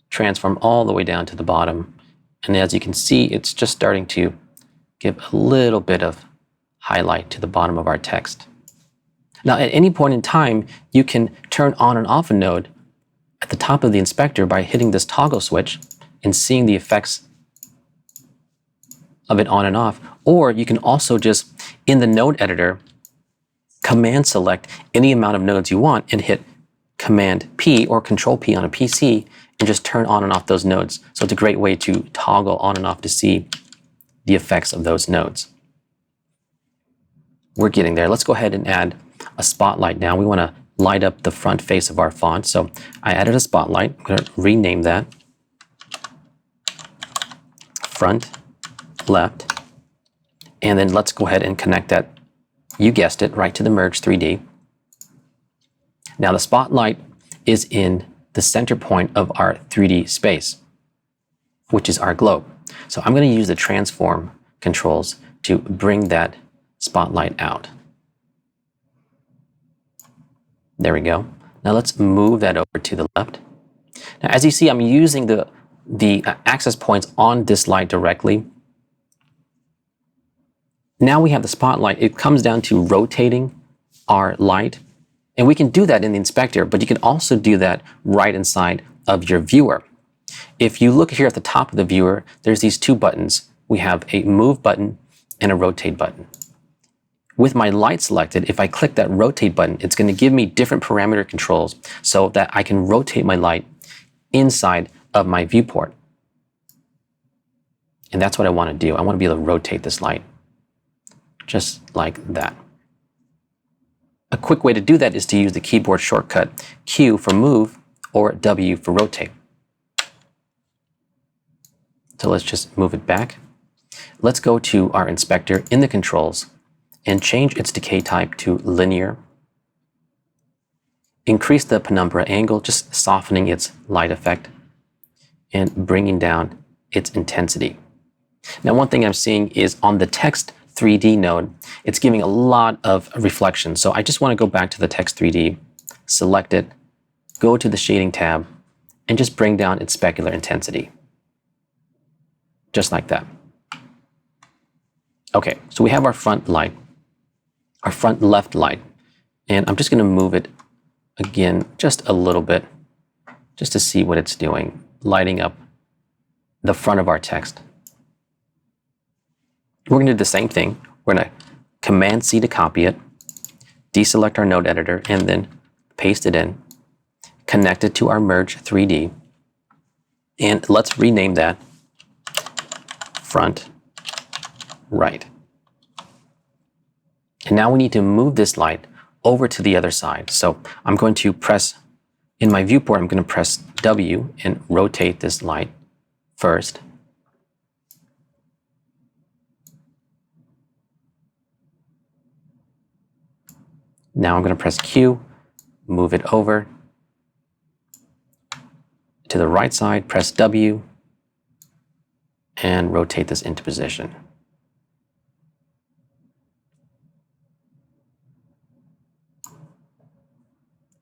transform all the way down to the bottom. And as you can see, it's just starting to give a little bit of highlight to the bottom of our text. Now, at any point in time, you can turn on and off a node at the top of the inspector by hitting this toggle switch and seeing the effects of it on and off. Or you can also just, in the node editor, command select any amount of nodes you want and hit Command P or Control P on a PC and just turn on and off those nodes. So it's a great way to toggle on and off to see the effects of those nodes. We're getting there. Let's go ahead and add a spotlight now. We want to light up the front face of our font. So I added a spotlight. I'm going to rename that Front Left. And then let's go ahead and connect that, you guessed it, right to the Merge 3D. Now the spotlight is in the center point of our 3D space, which is our globe. So I'm going to use the transform controls to bring that spotlight out. There we go. Now let's move that over to the left. Now as you see, I'm using the access points on this light directly. Now we have the spotlight. It comes down to rotating our light. And we can do that in the inspector, but you can also do that right inside of your viewer. If you look here at the top of the viewer, there's these two buttons. We have a move button and a rotate button. With my light selected, if I click that rotate button, it's going to give me different parameter controls so that I can rotate my light inside of my viewport. And that's what I want to do. I want to be able to rotate this light just like that. A quick way to do that is to use the keyboard shortcut Q for move or W for rotate. So let's just move it back. Let's go to our inspector in the controls and change its decay type to linear. Increase the penumbra angle, just softening its light effect and bringing down its intensity. Now, one thing I'm seeing is on the text 3D node, it's giving a lot of reflection. So I just want to go back to the text 3D, select it, go to the shading tab, and just bring down its specular intensity. Just like that. Okay, so we have our front light, our front left light, and I'm just going to move it again just a little bit, just to see what it's doing, lighting up the front of our text. We're going to do the same thing. We're going to Command C to copy it, deselect our node editor, and then paste it in, connect it to our Merge 3D, and let's rename that Front Right. And now we need to move this light over to the other side. So I'm going to press, in my viewport, I'm going to press W and rotate this light first. Now I'm going to press Q, move it over to the right side, press W, and rotate this into position.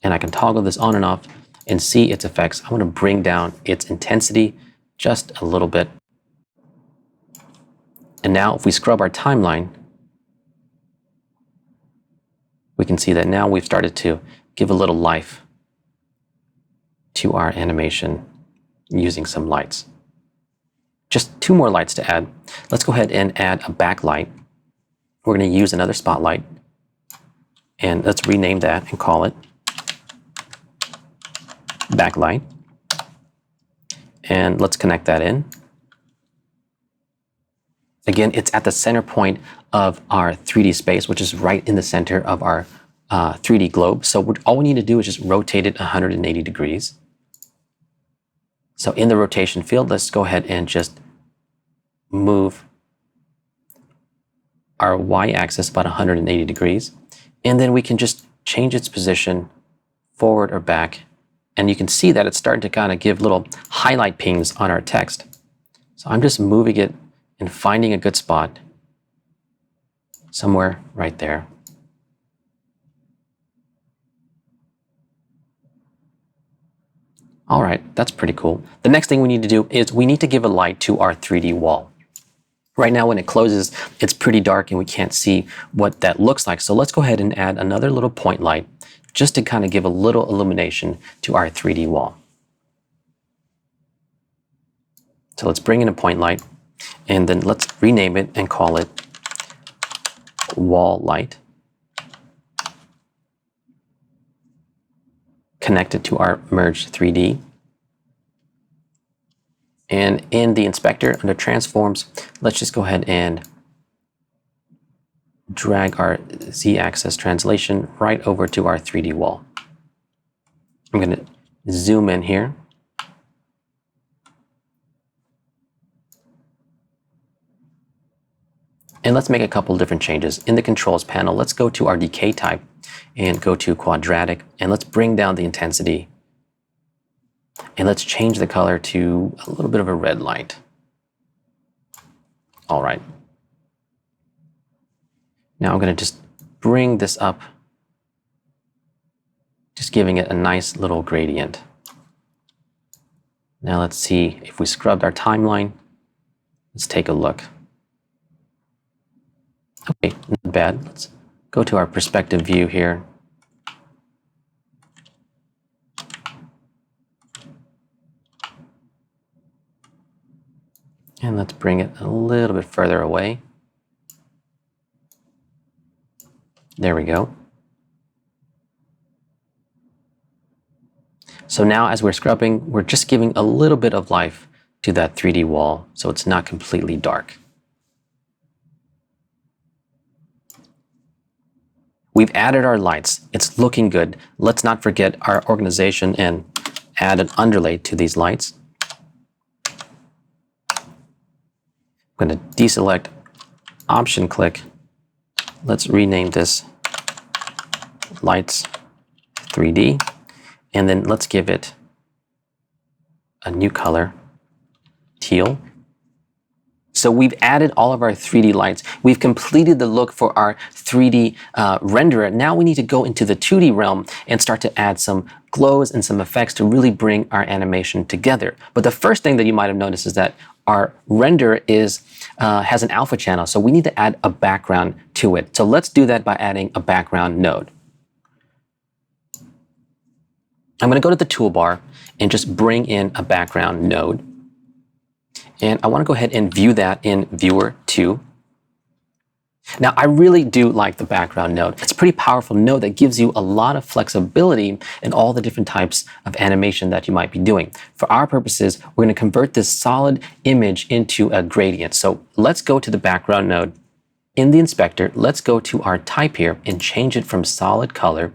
And I can toggle this on and off and see its effects. I want to bring down its intensity just a little bit. And now if we scrub our timeline, we can see that now we've started to give a little life to our animation using some lights. Just 2 more lights to add. Let's go ahead and add a backlight. We're going to use another spotlight, and let's rename that and call it backlight. And let's connect that in. Again, it's at the center point of our 3D space, which is right in the center of our 3D globe. So all we need to do is just rotate it 180 degrees. So in the rotation field, let's go ahead and just move our y-axis about 180 degrees. And then we can just change its position forward or back. And you can see that it's starting to kind of give little highlight pings on our text. So I'm just moving it and finding a good spot somewhere right there. All right, that's pretty cool. The next thing we need to do is we need to give a light to our 3D wall. Right now when it closes, it's pretty dark and we can't see what that looks like. So let's go ahead and add another little point light just to kind of give a little illumination to our 3D wall. So let's bring in a point light and then let's rename it and call it wall light. Connect it to our Merge 3D. And in the inspector under transforms, let's just go ahead and drag our Z-axis translation right over to our 3D wall. I'm going to zoom in here. And let's make a couple different changes. In the controls panel, let's go to our decay type and go to quadratic, and let's bring down the intensity. And let's change the color to a little bit of a red light. All right. Now I'm going to just bring this up, just giving it a nice little gradient. Now let's see if we scrubbed our timeline. Let's take a look. Okay, not bad. Let's go to our perspective view here. And let's bring it a little bit further away. There we go. So now as we're scrubbing, we're just giving a little bit of life to that 3D wall so it's not completely dark. We've added our lights. It's looking good. Let's not forget our organization and add an underlay to these lights. I'm going to deselect, option click. Let's rename this Lights 3D. And then let's give it a new color, teal. So we've added all of our 3D lights. We've completed the look for our 3D renderer. Now we need to go into the 2D realm and start to add some glows and some effects to really bring our animation together. But the first thing that you might have noticed is that our render has an alpha channel. So we need to add a background to it. So let's do that by adding a background node. I'm going to go to the toolbar and just bring in a background node. And I want to go ahead and view that in Viewer 2. Now, I really do like the background node. It's a pretty powerful node that gives you a lot of flexibility in all the different types of animation that you might be doing. For our purposes, we're going to convert this solid image into a gradient. So let's go to the background node in the inspector, let's go to our type here and change it from solid color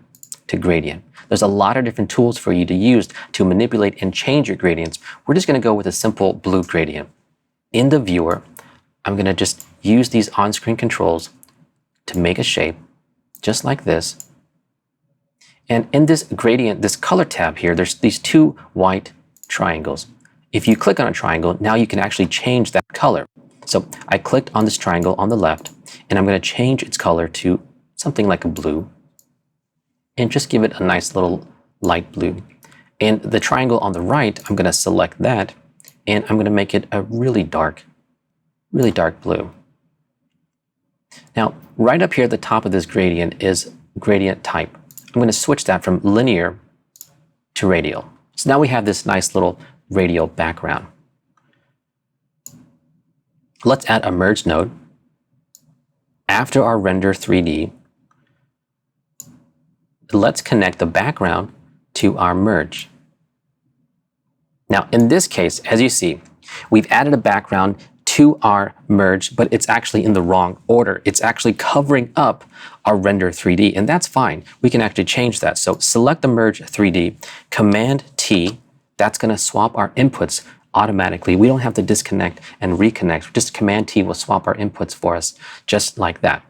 to gradient. There's a lot of different tools for you to use to manipulate and change your gradients. We're just going to go with a simple blue gradient. In the viewer, I'm going to just use these on-screen controls to make a shape just like this. And in this gradient, this color tab here, there's these two white triangles. If you click on a triangle, now you can actually change that color. So I clicked on this triangle on the left, and I'm going to change its color to something like a blue, and just give it a nice little light blue. And the triangle on the right, I'm going to select that, and I'm going to make it a really dark blue. Now, right up here at the top of this gradient is gradient type. I'm going to switch that from linear to radial. So now we have this nice little radial background. Let's add a merge node. After our render 3D, let's connect the background to our merge. Now, in this case, as you see, we've added a background to our merge, but it's actually in the wrong order. It's actually covering up our render 3D, and that's fine. We can actually change that. So select the merge 3D, Command T, that's going to swap our inputs automatically. We don't have to disconnect and reconnect. Just Command T will swap our inputs for us, just like that.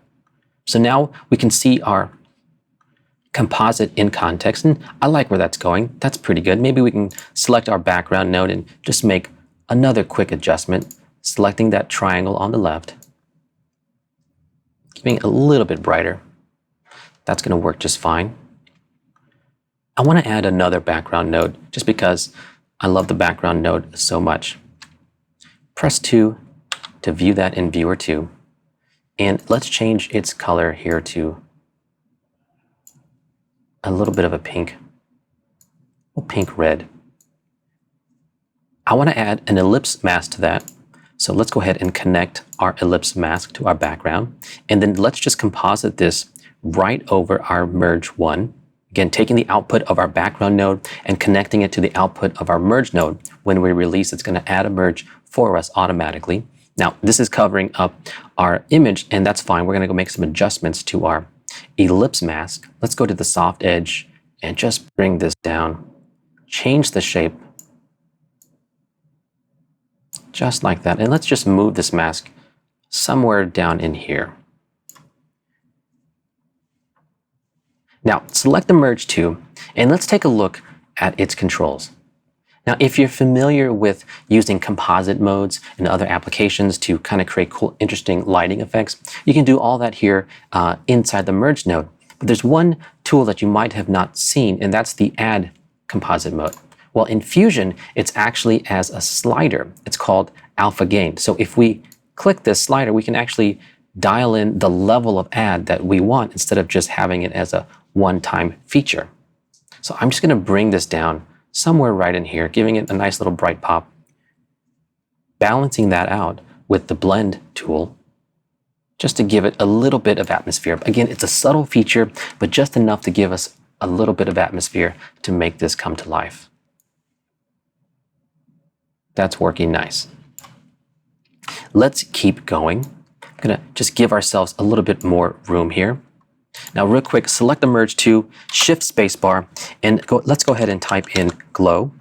So now we can see our composite in context, and I like where that's going. That's pretty good. Maybe we can select our background node and just make another quick adjustment, selecting that triangle on the left, keeping it a little bit brighter. That's going to work just fine. I want to add another background node just because I love the background node so much. Press 2 to view that in Viewer 2. And let's change its color here to a little bit of a pink red. I want to add an ellipse mask to that. So let's go ahead and connect our ellipse mask to our background. And then let's just composite this right over our merge 1. Again, taking the output of our background node and connecting it to the output of our merge node. When we release, it's going to add a merge for us automatically. Now, this is covering up our image, and that's fine. We're going to go make some adjustments to our ellipse mask. Let's go to the soft edge and just bring this down. Change the shape just like that. And let's just move this mask somewhere down in here. Now, select the Merge 2, and let's take a look at its controls. Now, if you're familiar with using composite modes and other applications to kind of create cool, interesting lighting effects, you can do all that here inside the Merge node. But there's one tool that you might have not seen, and that's the Add Composite mode. Well, in Fusion, it's actually as a slider. It's called Alpha Gain. So if we click this slider, we can actually dial in the level of add that we want instead of just having it as a one-time feature. So I'm just going to bring this down somewhere right in here, giving it a nice little bright pop, balancing that out with the blend tool, just to give it a little bit of atmosphere. Again, it's a subtle feature, but just enough to give us a little bit of atmosphere to make this come to life. That's working nice. Let's keep going. I'm going to just give ourselves a little bit more room here. Now, real quick, select the Merge 2, Shift Spacebar, and let's go ahead and type in glow.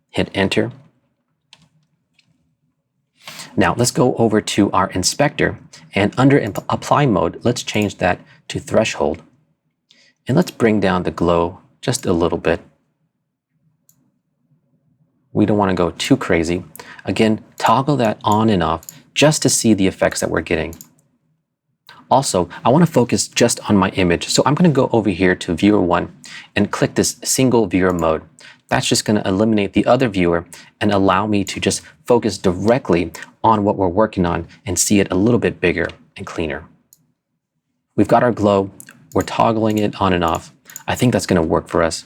Hit Enter. Now, let's go over to our inspector, and under Apply Mode, let's change that to Threshold. And let's bring down the glow just a little bit. We don't want to go too crazy. Again, toggle that on and off just to see the effects that we're getting. Also, I want to focus just on my image. So I'm going to go over here to Viewer 1 and click this Single Viewer Mode. That's just going to eliminate the other viewer and allow me to just focus directly on what we're working on and see it a little bit bigger and cleaner. We've got our glow. We're toggling it on and off. I think that's going to work for us.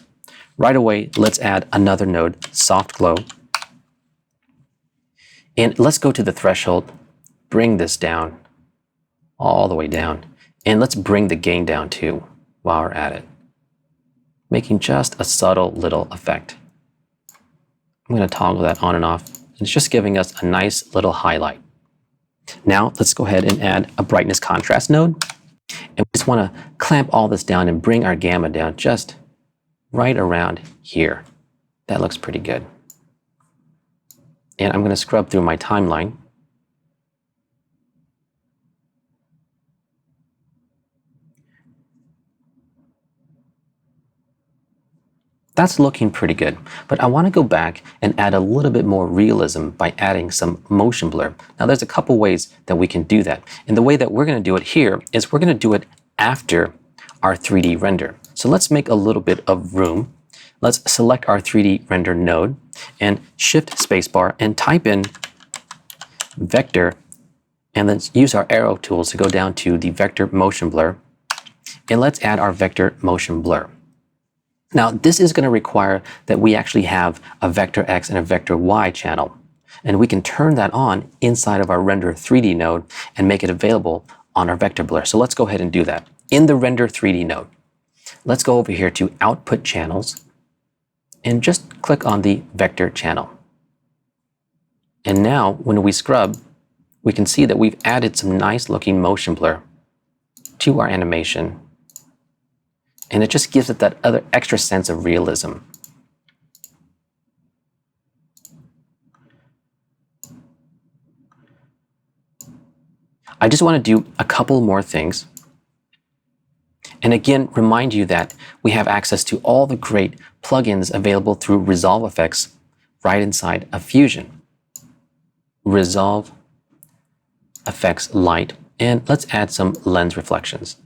Right away, let's add another node, Soft Glow. And let's go to the threshold, bring this down, all the way down. And let's bring the gain down too while we're at it, making just a subtle little effect. I'm going to toggle that on and off. It's just giving us a nice little highlight. Now let's go ahead and add a brightness contrast node. And we just want to clamp all this down and bring our gamma down just right around here. That looks pretty good. And I'm going to scrub through my timeline. That's looking pretty good, but I want to go back and add a little bit more realism by adding some motion blur. Now there's a couple ways that we can do that. And the way that we're going to do it here is we're going to do it after our 3D render. So let's make a little bit of room. Let's select our 3D render node and shift spacebar and type in vector, and then use our arrow tools to go down to the vector motion blur. And let's add our vector motion blur. Now, this is going to require that we actually have a vector X and a vector Y channel. And we can turn that on inside of our render 3D node and make it available on our vector blur. So let's go ahead and do that. In the render 3D node, let's go over here to output channels and just click on the vector channel. And now when we scrub, we can see that we've added some nice looking motion blur to our animation. And it just gives it that other extra sense of realism. I just want to do a couple more things. And again, remind you that we have access to all the great plugins available through Resolve Effects right inside of Fusion. Resolve Effects Light, and let's add some lens reflections.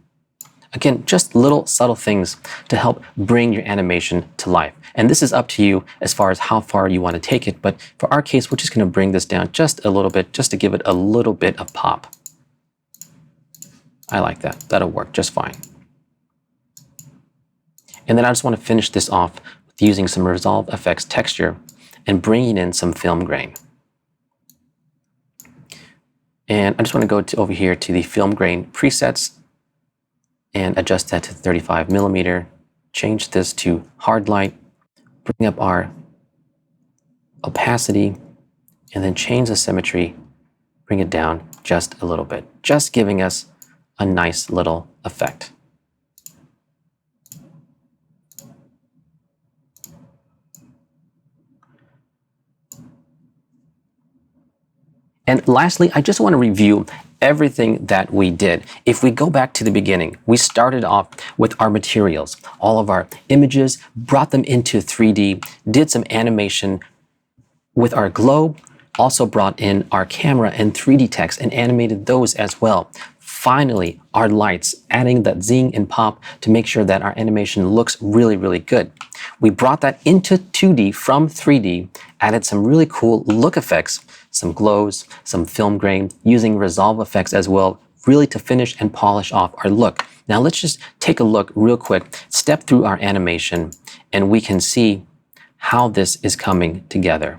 Again, just little subtle things to help bring your animation to life. And this is up to you as far as how far you want to take it. But for our case, we're just going to bring this down just a little bit, just to give it a little bit of pop. I like that. That'll work just fine. And then I just want to finish this off with using some Resolve Effects texture and bringing in some film grain. And I just want to go over here to the film grain presets and adjust that to 35mm. Change this to hard light, bring up our opacity, and then change the symmetry, bring it down just a little bit, just giving us a nice little effect. And lastly, I just want to review everything that we did. If we go back to the beginning, we started off with our materials, all of our images, brought them into 3D, did some animation with our globe, also brought in our camera and 3D text and animated those as well. Finally, our lights, adding that zing and pop to make sure that our animation looks really, really good. We brought that into 2D from 3D, added some really cool look effects, some glows, some film grain, using Resolve Effects as well, really to finish and polish off our look. Now let's just take a look real quick, step through our animation, and we can see how this is coming together.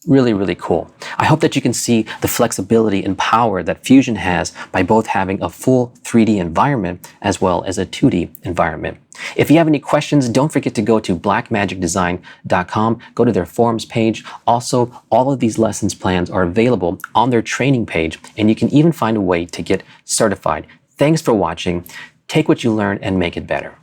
Really, really cool. I hope that you can see the flexibility and power that Fusion has by both having a full 3D environment as well as a 2D environment. If you have any questions, don't forget to go to blackmagicdesign.com, go to their forums page. Also, all of these lessons plans are available on their training page, and you can even find a way to get certified. Thanks for watching. Take what you learn and make it better.